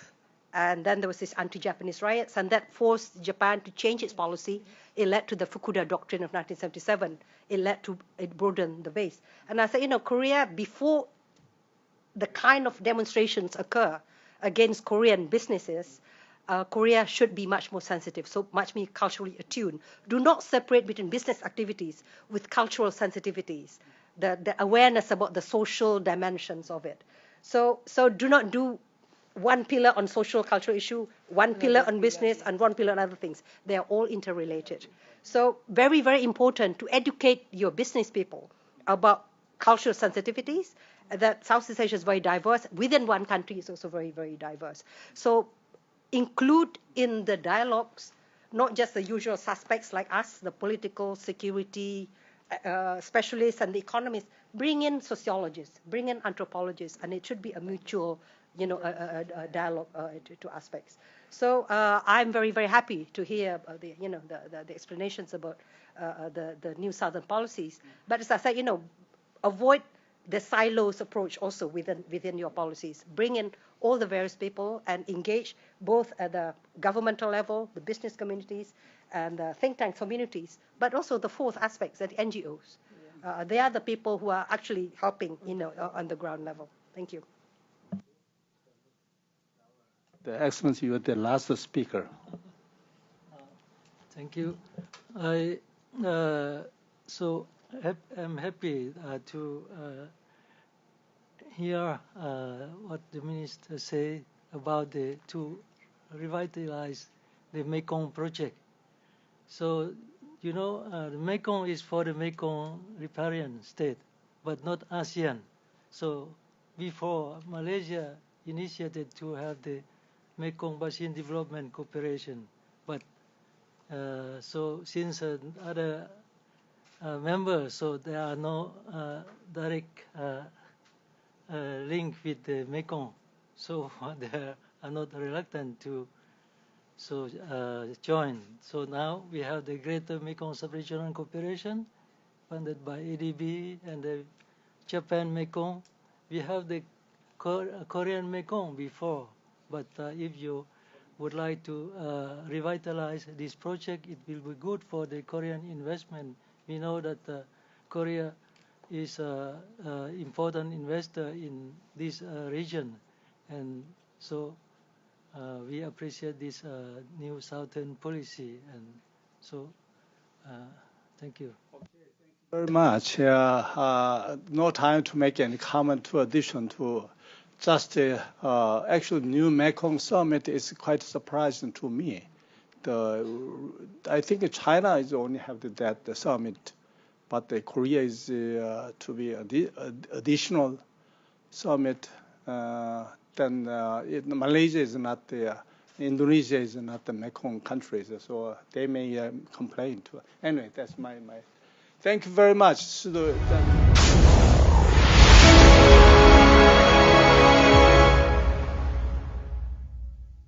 And then there was this anti-Japanese riots, and that forced Japan to change its policy. It led to the Fukuda Doctrine of 1977. It broadened the base. And I said, Korea, before the kind of demonstrations occur against Korean businesses, Korea should be much more sensitive, so much more culturally attuned. Do not separate between business activities with cultural sensitivities, the awareness about the social dimensions of it. So do not do one pillar on social cultural issue, one pillar on business, and one pillar on other things. They are all interrelated. So very, very important to educate your business people about cultural sensitivities, that Southeast Asia is very diverse. Within one country is also very, very diverse. So include in the dialogues not just the usual suspects like us, the political security specialists and the economists. Bring in sociologists, bring in anthropologists, and it should be a mutual dialogue to aspects. So I'm very, very happy to hear the explanations about the new Southern policies. But as I said, avoid the silos approach also within your policies. Bring in all the various people and engage both at the governmental level, the business communities, and the think tank communities, but also the fourth aspects, the NGOs. They are the people who are actually helping on the ground level. Thank you. The Excellency, you are the last speaker. Thank you. I'm happy to hear what the minister say about to revitalize the Mekong project. So, the Mekong is for the Mekong riparian state, but not ASEAN. So, before Malaysia initiated to have the Mekong Basin Development Cooperation, but so since other members, so there are no direct link with the Mekong, so they are not reluctant to join. So now we have the Greater Mekong Sub-Regional Cooperation funded by ADB and the Japan Mekong. We have the Korean Mekong before, but if you would like to revitalize this project, it will be good for the Korean investment. We know that Korea is an important investor in this region, and so we appreciate this new Southern policy, and so thank you. Okay, thank you very much. No time to make any comment to addition to just actually new Mekong summit is quite surprising to me. I think China is only have that summit, but Korea is to be additional summit. Then Malaysia is not there. Indonesia is not the Mekong countries, so they may complain too. Anyway, that's my. Thank you very much.